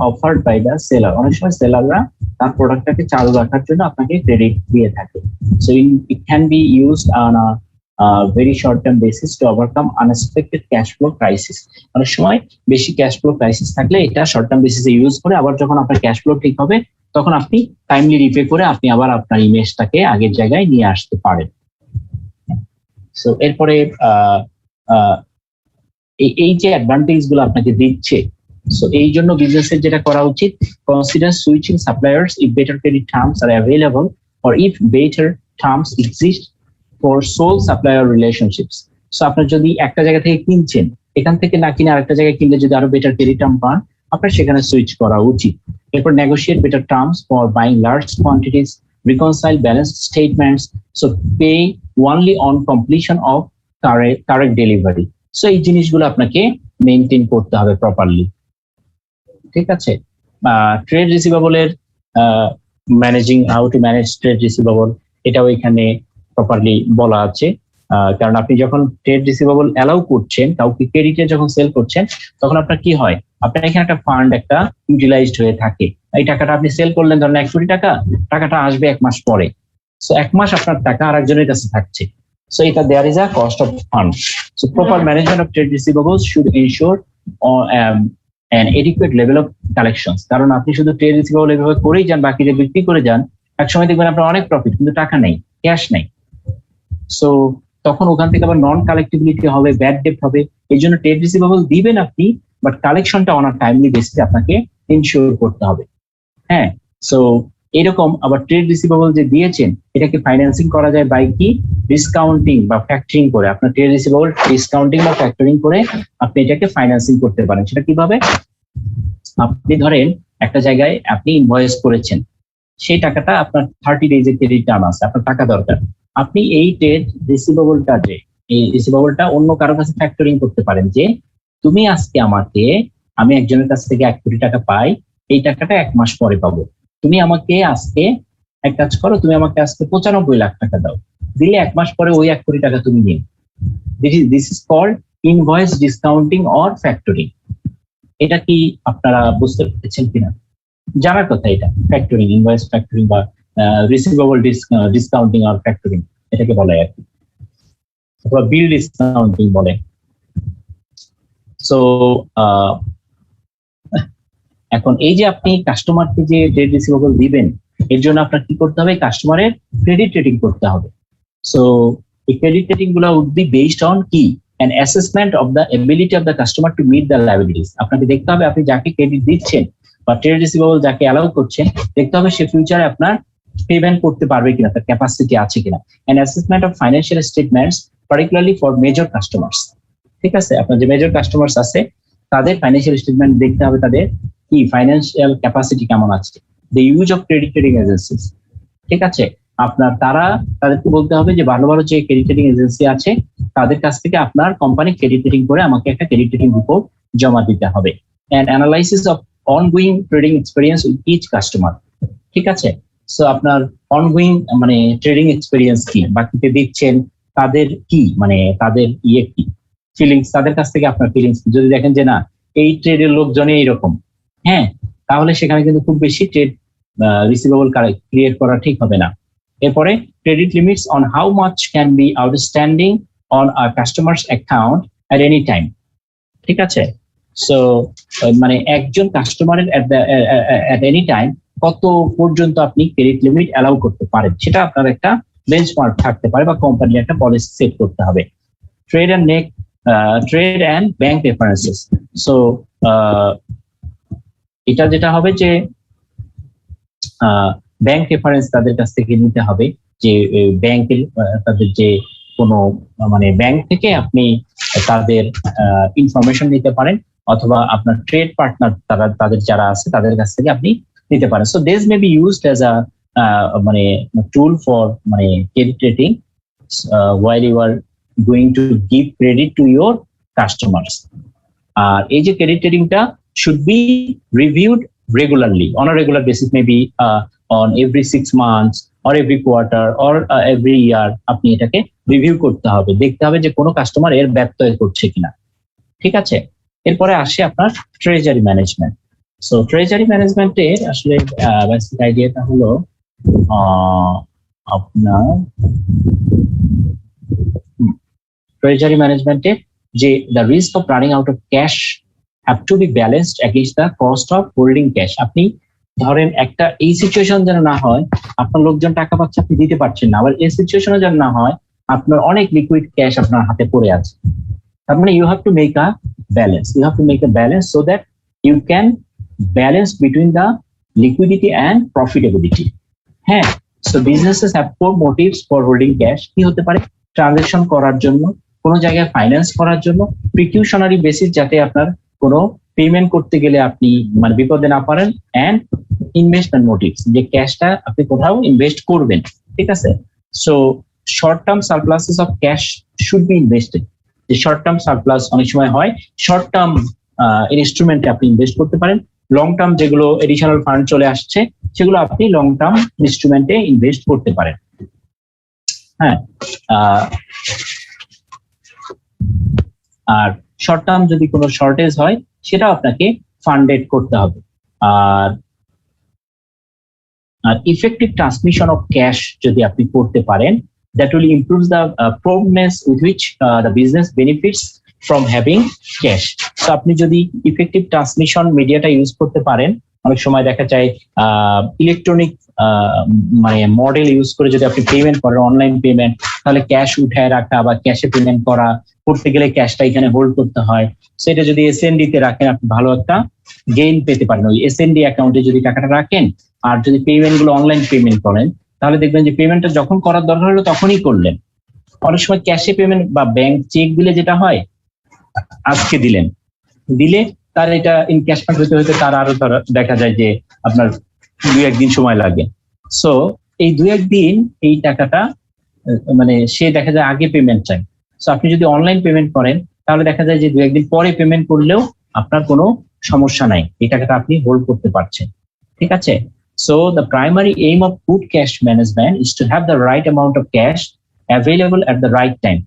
offered by the seller. অনেক সময় সেলাররা তার প্রোডাক্টটাকে চালু রাখার জন্য আপনাকে credit দিয়ে থাকে। So it can be used on a very short term basis to overcome unexpected cash flow crisis. অনেক সময় বেশি ক্যাশ ফ্লো ক্রাইসিস থাকলে এটা শর্ট টার্ম বেসিসে ইউজ করে আবার যখন আপনার ক্যাশ ফ্লো ঠিক হবে তখন আপনি টাইমলি রিপে করে আপনি আবার আপনার ইমেজটাকে আগের জায়গায় নিয়ে আসতে পারেন। সো এরপরে এই যে অ্যাডভান্টেজ গুলো আপনাকে দিচ্ছে, সো এই জন্য বিজনেসের যেটা করা উচিত, consider switching suppliers if better credit terms are available or if better terms exist for sole supplier relationships. So আপনার যদি একটা জায়গা থেকে কিনছেন, এখান থেকে না কিনে আরেকটা জায়গায় কিনলে যদি আরো বেটার ক্রেডিট টার্ম পান, আপনার সেখানে সুইচ করা উচিত। এরপর negotiate better terms for buying large quantities, reconcile balanced statements, so pay only on completion of correct delivery. So এই জিনিসগুলো আপনাকে মেনটেন করতে হবে প্রপারলি। ঠিক আছে, ট্রেড রিসিভেবলের managing, how to manage trade receivable, এটাও এখানে প্রপারলি বলা আছে। কারণ আপনি যখন ট্রেড রিসিভেবল অ্যালাউ করছেন, কাউকে ক্রেডিটে যখন সেল করছেন, তখন আপনার কি হয়, আপনার এখানে একটা ফান্ড একটা ইউটিলাইজড হয়ে থাকে। এই টাকাটা আপনি সেল করলেন ধরেন 1 কোটি টাকা, টাকাটা আসবে 1 মাস পরে। সো 1 মাস আপনার টাকা আরেকজনের কাছে থাকছে। সো এটা there is a cost of fund. So proper management of trade receivables should ensure an adequate level of collections। কারণ আপনি শুধু ট্রেড রিসিভেবল এভাবে করেই যান, বাকি যে বিক্রি করে যান, একসময় দেখবেন আপনার অনেক প্রফিট কিন্তু টাকা নেই, ক্যাশ নেই। সো তখন ওখান থেকে আবার নন কালেক্টিবিলিটি হবে, ব্যাড ডেট হবে। এই জন্য ট্রেড রিসিভেবল দিবেন আপনি, বাট কালেকশনটা অন আ টাইমলি বেসিসে আপনাকে ইনশিওর করতে হবে। হ্যাঁ, সো এরকম আবার ট্রেড রিসিভেবল যে দিয়েছেন, এটাকে ফাইন্যান্সিং করা যায় বাই কি, ডিসকাউন্টিং বা ফ্যাক্টরিং করে। আপনার ট্রেড রিসিভেবল ডিসকাউন্টিং বা ফ্যাক্টরিং করে আপনি এটাকে ফাইন্যান্সিং করতে পারেন। সেটা কিভাবে, আপনি ধরেন একটা জায়গায় আপনি ইনভয়েস করেছেন, সেই টাকাটা আপনার 30 ডেজ এর ক্রেডিট টার্ম আছে, আপনার টাকা দরকার। আপনি এই ট্রেড রিসিভেবলটা এই রিসিভেবলটা অন্য কারো কাছে ফ্যাক্টরিং করতে পারেন, যে তুমি আজকে আমাকে, আমি একজনের কাছ থেকে 1 কোটি টাকা পাই, এই টাকাটা 1 মাস পরে পাবো। তুমি আমাকে আজকে এক কাজ করো, তুমি আমাকে আজকে 95 লাখ টাকা দাও, দিলে 1 মাস পরে ওই 1 কোটি টাকা তুমি নিও। This is called invoice discounting or factoring. এটা কি আপনারা বুঝতে পেরেছেন কিনা? জানার কথা এটা, ফ্যাক্টরিং, ইনভয়েস ফ্যাক্টরিং বা রিসিভেবল ডিসকাউন্টিং আর ফ্যাক্টরিং এটাকে বলে আর কি, অথবা বিল ডিসকাউন্টিং বলে। সো এখন এই যে আপনি কাস্টমারকে যে ট্রেড রিসিভেবল দিবেন, এর জন্য আপনার কি করতে হবে, কাস্টমারের ক্রেডিট রেটিং করতে হবে। সো এই ক্রেডিট রেটিং গুলো উড বি বেসড অন কি, an assessment of the ability of the customer to meet the liabilities। আপনাকে দেখতে হবে আপনি যাকে ক্রেডিট দিচ্ছেন বা ট্রেড রিসিভেবল যাকে অ্যালাউ করছেন, দেখতে হবে সে ফিউচারে আপনার পেমেন্ট করতে পারবে কিনা, তার ক্যাপাসিটি আছে কিনা। an assessment of financial statements particularly for major customers। ঠিক আছে, আপনার যে মেজর কাস্টমার্স আছে তাদের ফাইন্যান্সিয়াল স্টেটমেন্ট দেখতে হবে, তাদের কি ফাইন্যান্সিয়াল ক্যাপাসিটি কেমন আছে। The use of credit rating agencies, ঠিক আছে, আপনার তাদেরকে বলতে হবে যে ভালো ভালো যে ক্রেডিট রেটিং এজেন্সি আছে তাদের কাছ থেকে আপনার কোম্পানি ক্রেডিট রেটিং করে আমাকে একটা ক্রেডিট রেটিং রিপোর্ট জমা দিতে হবে। And analysis of ongoing trading experience with each customer. ঠিক আছে, সো আপনার অনগোয়িং মানে ট্রেডিং এক্সপেরিয়েন্স কি, বাকিতে দিচ্ছেন তাদের কি, মানে তাদের কি ফিলিংস, তাদের কাছ থেকে আপনার ফিলিংস। যদি দেখেন যে না এই ট্রেডের লোকজনই এইরকম, হ্যাঁ, তাহলে সেখানে কিন্তু খুব বেশি ট্রেড রিসিভেবল ক্রিয়েট করা ঠিক হবে না। এরপরে credit limits on how much can be outstanding on a customers account at any time. ঠিক আছে, সো মানে একজন কাস্টমারের এট এনি টাইম কত পর্যন্ত আপনি ক্রেডিট লিমিট অ্যালাউ করতে পারেন, সেটা আপনার একটা বেঞ্চমার্ক থাকতে পারে বা কোম্পানির একটা পলিসি সেট করতে হবে। Trade and bank references. So এটা যেটা হবে যে ব্যাংক রেফারেন্স তাদের কাছ থেকে নিতে হবে, যে ব্যাংকের তাদের যে কোনো মানে ব্যাংক থেকে আপনি তাদের ইনফরমেশন নিতে পারেন, অথবা আপনার ট্রেড পার্টনার তাদের যারা আছে তাদের কাছ থেকে আপনি নিতে পারেন। So this may be used as a মানে টুল ফর মানে credit rating while you are going to give credit to your customers। আর এই যে credit রেটিংটা should be reviewed regularly on a regular basis, maybe on every 6 months or every quarter or every year। আপনি এটাকে review করতে হবে, দেখতে হবে যে কোনো কাস্টমার এর ব্যত্যয় করছে কিনা। ঠিক আছে, এরপরে আসে আপনার ট্রেজারি ম্যানেজমেন্ট। সো ট্রেজারি ম্যানেজমেন্টের আসলে বেসিক আইডিয়াটা হলো আপনার ট্রেজারি ম্যানেজমেন্টে যে the risk of running out of cash have to be balanced against the cost of holding cash. আপনি ধরেন একটা এই সিচুয়েশন যেন না হয় আপনার লোকজন টাকা পাচ্ছে আপনি দিতে পারছেন না, আবার এই সিচুয়েশনে যেন না হয় আপনার অনেক লিকুইড ক্যাশ আপনার হাতে পড়ে আছে। তার মানে you have to make a balance, you have to make a balance so that you can balance between the liquidity and profitability. হ্যাঁ, so businesses have four motives for holding cash. কি হতে পারে? ট্রানজাকশন করার জন্য, কোনো জায়গায় finance করার জন্য, প্রিকিউশনারি বেসিস যাতে আপনার কোনো পেমেন্ট করতে গেলে আপনি মানে বিপদে না পারেন, অ্যান্ড ইনভেস্টমেন্ট মোটিভস যে ক্যাশটা আপনি কোথাও ইনভেস্ট করবেন। ঠিক আছে, so short term surpluses of cash should be invested. যে শর্ট টার্ম সারপ্লাস অনেক সময় হয় শর্ট টার্ম ইনস্ট্রুমেন্টে আপনি ইনভেস্ট করতে পারেন, লং টার্ম যেগুলো এডিশনাল ফান্ড চলে আসছে সেগুলো আপনি লং টার্ম ইনস্ট্রুমেন্টে ইনভেস্ট করতে পারেন। হ্যাঁ, আর শর্ট টার্ম যদি কোনো শর্টেজ হয় সেটাও আপনাকে ফান্ডেড করতে হবে। আর ইফেক্টিভ ট্রান্সমিশন অফ ক্যাশ যদি আপনি করতে পারেন, that will improve the promptness with which the business benefits from having cash. So আপনি যদি ইফেক্টিভ ট্রান্সমিশন মিডিয়াটা ইউজ করতে পারেন, অনেক সময় দেখা যায় ইলেকট্রনিক মানে মডেল ইউজ করে যদি আপনি পেমেন্ট করেন, অনলাইন পেমেন্ট, তাহলে ক্যাশ উঠায় রাখা বা ক্যাশে পেমেন্ট করতে গেলে ক্যাশটা এখানে হোল্ড করতে হয়। সেটা যদি এসএনডি তে রাখেন আপনি ভালো একটা গেইন পেতে পারেন ওই এসএনডি অ্যাকাউন্টে যদি টাকাটা রাখেন। আর যদি পেমেন্ট গুলো অনলাইন পেমেন্ট করেন তাহলে দেখবেন যে পেমেন্টটা যখন করার দরকার হলো তখনই করলেন। অনেক সময় ক্যাশে পেমেন্ট বা ব্যাংক চেক দিলে যেটা হয় আজকে দিলে তার এটা ইনক্যাশমেন্ট হতে হতে তার আরো দেখা যায় যে আপনার 2-1 দিন সময় লাগে। সো এই 2-1 দিন এই টাকাটা মানে সে দেখা যায় আগে পেমেন্ট চাই। সো আপনি যদি অনলাইন পেমেন্ট করেন তাহলে দেখা যায় যে 2-1 দিন পরে পেমেন্ট করলেও আপনার কোনো সমস্যা নাই, এই টাকাটা আপনি হোল্ড করতে পারছেন। ঠিক আছে, so the primary aim of good cash management is to have the right amount of cash available at the right time.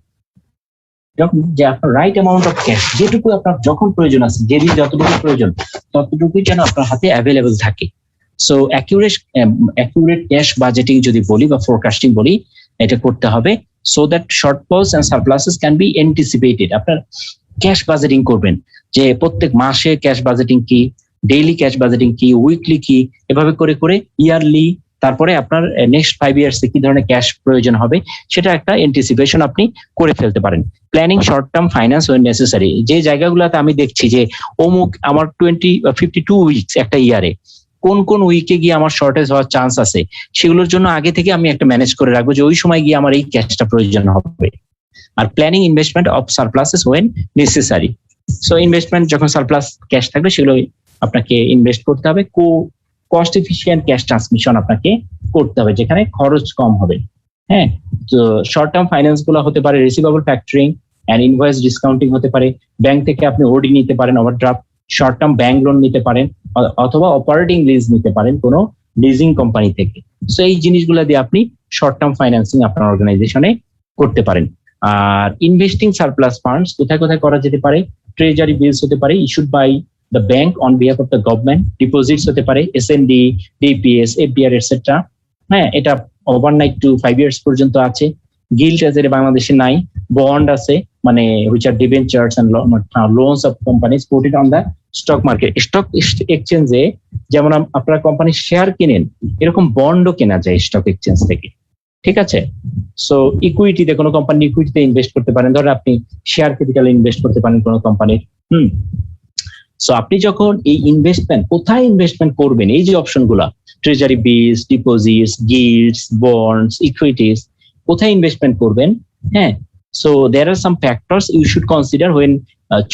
যে আপনার রাইট অ্যামাউন্ট অফ ক্যাশ যেটুকু আপনার যখন প্রয়োজন আছে, যেদিন যতটুকু প্রয়োজন ততটুকুই যেন আপনার হাতে অ্যাভেলেবল থাকে। সো অ্যাকিউরেট ক্যাশ বাজেটিং যদি বলি বা ফোরকাস্টিং বলি, এটা করতে হবে so that shortfalls and surpluses can be anticipated. আপনার ক্যাশ বাজেটিং করবেন যে প্রত্যেক মাসে ক্যাশ বাজেটিং কি, ডেইলি ক্যাশ বাজেটিং কি, উইকলি কি, এভাবে করে করে ইয়ারলি, তারপরে আপনার নেক্সট 5 ইয়ার্স কি ধরনের ক্যাশ প্রয়োজন হবে সেটা একটা এন্টিসিপেশন আপনি করে ফেলতে পারেন। Planning short term finance when necessary. যে জায়গাগুলোতে আমি দেখছি যে অমুক আমার 52 উইকস একটা ইয়ারে, কোন উইকে গিয়ে আমার শর্টেজ হওয়ার চান্স আছে, সেগুলোর জন্য আগে থেকে আমি একটা ম্যানেজ করে রাখবো যে ওই সময় গিয়ে আমার এই ক্যাশটা প্রয়োজন হবে। আর planning investment of surpluses when necessary. So investment যখন সারপ্লাস ক্যাশ থাকবে সেগুলো আপনাকে ইনভেস্ট করতে হবে। কস্ট এফিশিয়েন্ট ক্যাশ ট্রান্সমিশন আপনাকে করতে হবে যেখানে খরচ কম হবে। হ্যাঁ, তো শর্ট টার্ম ফাইন্যান্স গুলো হতে পারে receivable factoring and invoice discounting হতে পারে, ব্যাংক থেকে আপনি ওডি নিতে পারেন, overdraft, short term bank loan নিতে পারেন, অথবা অপারেটিং লিজ নিতে পারেন কোনো লিজিং কোম্পানি থেকে। সো এই জিনিসগুলো দিয়ে আপনি শর্ট টার্ম ফাইন্যান্সিং আপনার অর্গানাইজেশনে করতে পারেন। আর ইনভেস্টিং সারপ্লাস ফান্ডস কোথায় কোথায় করা যেতে পারে? ট্রেজারি বিলস হতে পারে issued by the bank on behalf of the government, deposits হতে পারে SND, DPS, FBR etc. হ্যাঁ, এটা ওভারনাইট টু 5 ইয়ার্স পর্যন্ত আছে। গিল্ড আছে, বাংলাদেশে নাই। বন্ড আছে, মানে which are debentures and loans of companies quoted on the stock market. Stock এক্সচেঞ্জে যেমন আপনারা কোম্পানির শেয়ার কিনেন, এরকম বন্ডও কেনা যায় স্টক এক্সচেঞ্জ থেকে। ঠিক আছে, সো ইকুইটিতে কোনো কোম্পানি ইকুইটিতে ইনভেস্ট করতে পারেন, ধরেন আপনি শেয়ার ক্যাপিটালে ইনভেস্ট করতে পারেন কোনো কোম্পানির। সো আপনি যখন এই ইনভেস্টমেন্ট কোথায় ইনভেস্টমেন্ট করবেন, এই যে অপশনগুলো treasury bills, deposits, gilts, bonds, equities, কোথায় ইনভেস্টমেন্ট করবেন? হ্যাঁ, so there are some factors you should consider when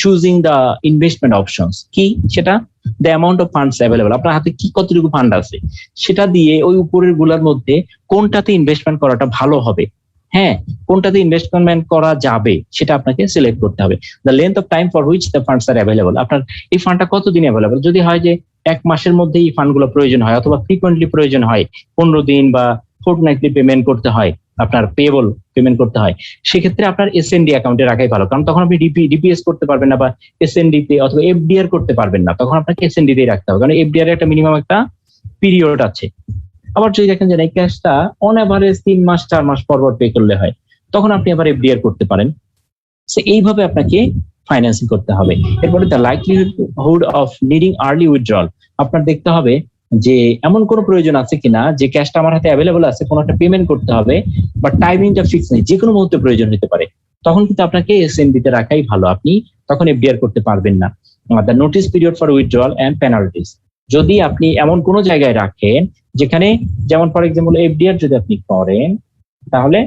choosing the investment options. কি সেটা? The amount of funds available, আপনার হাতে কি কতটুকু ফান্ড আছে সেটা দিয়ে ওই উপরের গুলার মধ্যে কোনটাতে ইনভেস্টমেন্ট করাটা ভালো হবে, হ্যাঁ, কোনটাতে ইনভেস্টমেন্ট করা যাবে সেটা আপনাকে সিলেক্ট করতে হবে। The length of time for which the funds R available, আপনার এই ফান্ডটা কতদিন অ্যাভেলেবল। যদি হয় যে 1 মাসের মধ্যে এই ফান্ডগুলো প্রয়োজন হয়, অথবা ফ্রিকোয়েন্টলি প্রয়োজন হয়, 15 দিন বা ফোর্টনাইটলি পেমেন্ট করতে হয়, আপনার পেয়েবল পেমেন্ট করতে হয়, সেক্ষেত্রে আপনার এসএনডি অ্যাকাউন্টে রাখাই ভালো, কারণ তখন আপনি ডিপিএস করতে পারবেন না বা এসএনডি তে অথবা এফডিআর করতে পারবেন না, তখন আপনাকে এসএনডি তেই রাখতে হবে, কারণ এফডিআর একটা মিনিমাম একটা পিরিয়ড আছে। আবার যদি দেখেন যে এই ক্যাশটা অন এভারেজ 3 মাস 4 মাস পর পে করলে হয়, তখন আপনি আবার এফডিআর করতে পারেন। সো এইভাবে আপনাকে ফাইন্যান্সিং করতে হবে। এরপরে the likelihood of needing early withdrawal, আপনার দেখতে হবে যে এমন কোনো প্রয়োজন আছে কিনা যে ক্যাশটা আমার হাতে অ্যাভেলেবল আছে, কোনো একটা পেমেন্ট করতে হবে বা টাইমিংটা ফিক্স নেই, যে কোনো মুহূর্তে প্রয়োজন হতে পারে, তখন কিন্তু আপনাকে এসএনডি তে রাখাই ভালো, আপনি তখন এফডিআর করতে পারবেন না। The notice period for withdrawal and penalties, যদি আপনি এমন কোনো জায়গায় রাখেন যেখানে, যেমন ফর এক্সাম্পল এফডিআর যদি আপনি করেন, তাহলে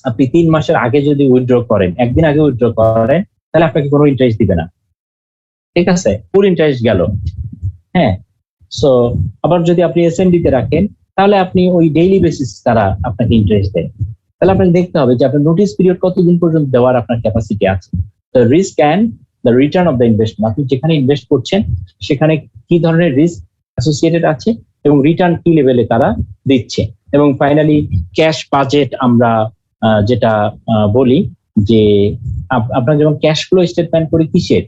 আপনি 3 মাসের আগে যদি উইথড্র করেন, একদিন আগে উইথড্র করেন, তাহলে আপনাকে কোনো ইন্টারেস্ট দিবে না, ঠিক আছে, ফুল ইন্টারেস্ট গেল। হ্যাঁ, সো আবার যদি আপনি এসএনডি তে রাখেন, তাহলে আপনি ওই ডেইলি বেসিস তারা আপনাকে ইন্টারেস্ট দেন। তাহলে আপনাকে দেখতে হবে যে আপনার নোটিস পিরিয়ড কতদিন পর্যন্ত দেওয়ার আপনার ক্যাপাসিটি আছে। The risk and the return of the investment, আপনি যেখানে ইনভেস্ট করছেন সেখানে কি ধরনের রিস্ক অ্যাসোসিয়েটেড আছে এবং রিটার্ন কি লেভেলে তারা দিচ্ছে। এবং ফাইনালি ক্যাশ বাজেট, আমরা যেটা বলি যে আপনার যেমন ক্যাশ ফ্লো স্টেটমেন্ট করি কিসের,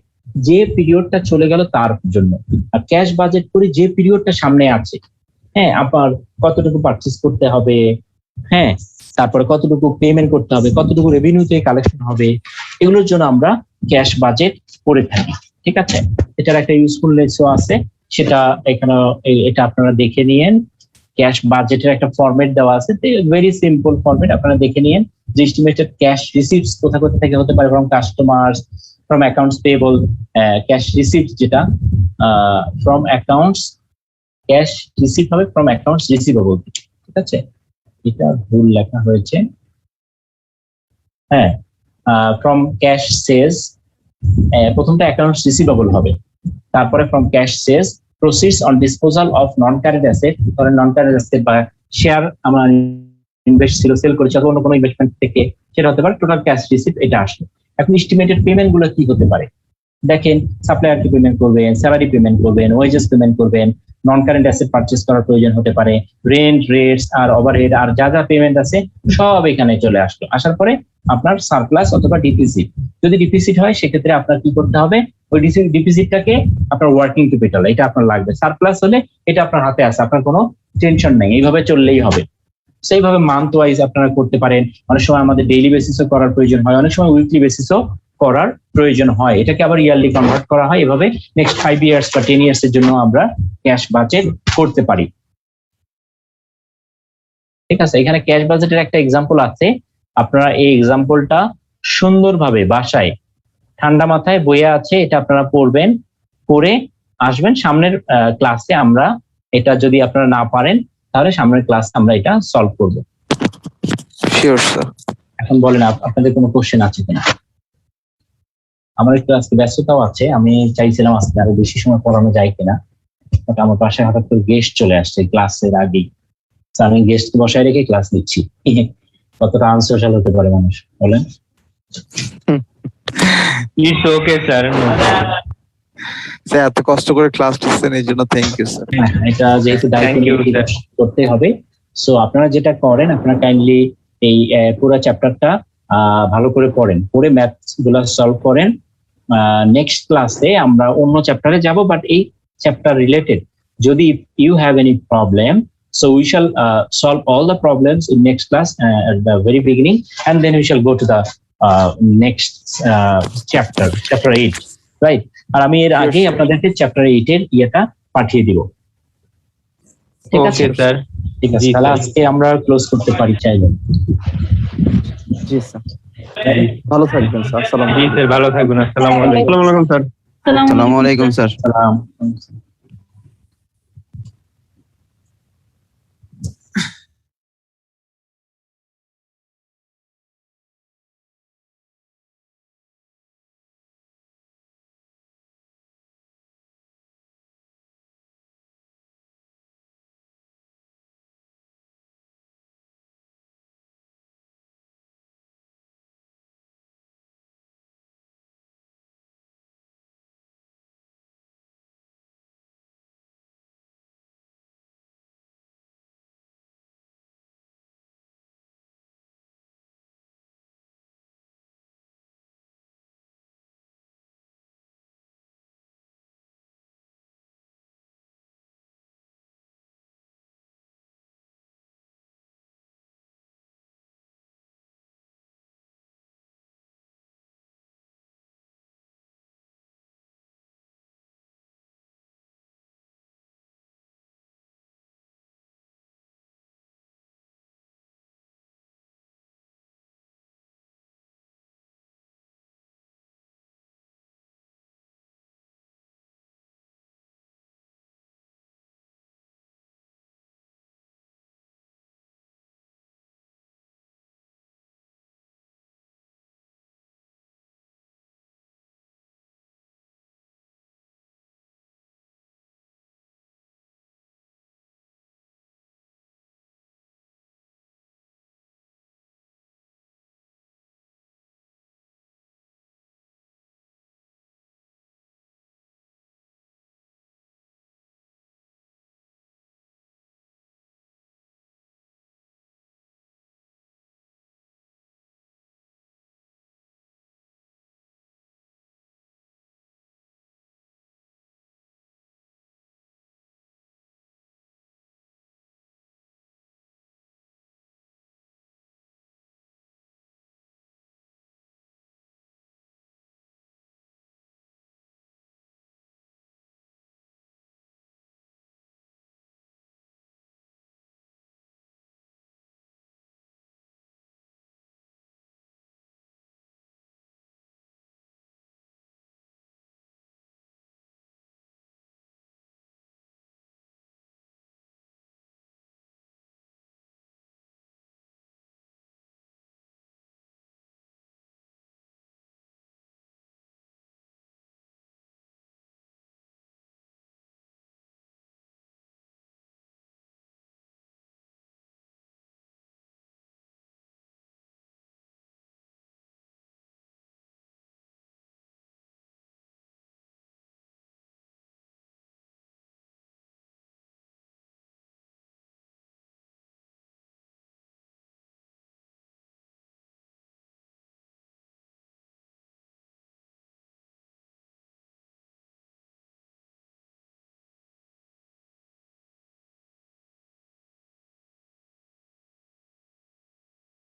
যে পিরিয়ডটা চলে গেল তার জন্য, আর ক্যাশ বাজেট করি যে পিরিয়ডটা সামনে আছে। হ্যাঁ, আপনার কতটুকু পারচেস করতে হবে, হ্যাঁ, তারপরে কতটুকু পেমেন্ট করতে হবে, কতটুকু রেভিনিউ থেকে কালেকশন হবে, এগুলোর জন্য আমরা ক্যাশ বাজেট করে থাকি। ঠিক আছে, এটার একটা ইউজফুলনেসও আছে, সেটা এখানে এটা আপনারা দেখে নিয়েন। ক্যাশ বাজেটের একটা ফরম্যাট দেওয়া আছে, ভেরি সিম্পল ফরম্যাট, আপনারা দেখে নিয়েন যে এস্টিমেটেড ক্যাশ রিসিভস কোথা কোথা থেকে হতে পারে, from customers, from accounts payable, cash receives যেটা ফ্রম অ্যাকাউন্টস, ক্যাশ রিসিভ হবে ফ্রম অ্যাকাউন্টস রিসিভেবল। ঠিক আছে, এটা ভুল লেখা হয়েছে। হ্যাঁ, ফ্রম ক্যাশ সেলস, প্রথমটা অ্যাকাউন্টস রিসিভেবল হবে, তারপরে from cash sales proceeds on disposal of non current asset, ধরেন নন কারেন্ট অ্যাসেট বা শেয়ার আমরা ইনভেস্ট ছিল, সেল করেছি, অথবা অন্য কোনো ইনভেস্টমেন্ট থেকে সেটা হতে পারে, টোটাল ক্যাশ রিসিভ এটা আসলো। এখন এস্টিমেটেড পেমেন্ট গুলো কি হতে পারে দেখেন, সাপ্লায়ারকে পেমেন্ট করবেন, স্যালারি পেমেন্ট করবেন, ওয়েজেস পেমেন্ট করবেন, নন কারেন্ট অ্যাসেট পারচেজ করার প্রয়োজন হতে পারে, রেন্ট, রেটস আর ওভারহেড আর যা যা পেমেন্ট আছে সব এখানে চলে আসলো। আসার পরে আপনার সারপ্লাস অথবা ডিফিসিট, যদি ডিফিসিট হয় সেক্ষেত্রে আপনার কি করতে হবে, ওই ডিফিসিটটাকে আপনার ওয়ার্কিং ক্যাপিটাল, এটা আপনার লাগবে। সারপ্লাস হলে এটা আপনার হাতে আছে, আপনার কোনো টেনশন নেই, এইভাবে চললেই হবে। সেইভাবে মান্থ ওয়াইজ আপনারা করতে পারেন, অনেক সময় আমাদের ডেইলি বেসিসও করার প্রয়োজন হয়, অনেক সময় উইকলি বেসিসও করার প্রয়োজন হয়, এটাকে আবার ইয়ারলি কনভার্ট করা হয়। এভাবে নেক্সট 5 ইয়ার্স বা 10 ইয়ার্স এর জন্য আমরা ক্যাশ বাজেট করতে পারি। ঠিক আছে, এখানে ক্যাশ বাজেটের একটা এক্সাম্পল আছে, আপনারা এই এক্সাম্পলটা সুন্দরভাবে বাসায় ঠান্ডা মাথায় বইয়ে আছে, এটা আপনারা পড়বেন, পড়ে আসবেন সামনের ক্লাসে। আমরা এটা যদি আপনারা না পারেন তাহলে সামনের ক্লাসে আমরা এটা সলভ করব। Sure sir. এখন বলেন আপনাদের কোনো কোশ্চেন আছে কিনা? আমার একটু আজকে ব্যস্ততাও আছে, আমি চাইছিলাম আজকে আরো বেশি সময় পড়ানো যায় কিনা, বাট আমার পাশে হঠাৎ করে গেস্ট চলে আসছে ক্লাসের আগেই, আমি গেস্টকে বসায় রেখে ক্লাস নিচ্ছি। কতটা আনসোশাল হতে পারে মানুষ বলেন? ইটস ওকে স্যার, স্যার এত কষ্ট করে ক্লাস নিচ্ছেন এই জন্য থ্যাংক ইউ স্যার। এটা যেহেতু দায়িত্ব করতে হবে, সো আপনারা যেটা করেন, আপনারা কাইন্ডলি এই পুরো চ্যাপ্টারটা ভালো করে পড়েন, পড়ে ম্যাথস গুলো সলভ করেন। নেক্সট ক্লাসে আমরা অন্য চ্যাপ্টারে যাব, বাট এই চ্যাপ্টার রিলেটেড যদি you have any problem, so we shall solve all the problems in next class at the very beginning, and then we shall go to the next chapter 8, right? আর আমি এর আগে আপনাদেরকে chapter 8 এর ইয়েটা পাঠিয়ে দিব। ঠিক আছে স্যার, ঠিক আছে, তাহলে আজকে আমরা ক্লোজ করতে পারি চাইলে। জি স্যার, ভালো থাকবেন স্যার। আসসালামু আলাইকুম। ভালো থাকবেন। আসসালামু আলাইকুম স্যার। আসসালামু আলাইকুম স্যার। সালাম।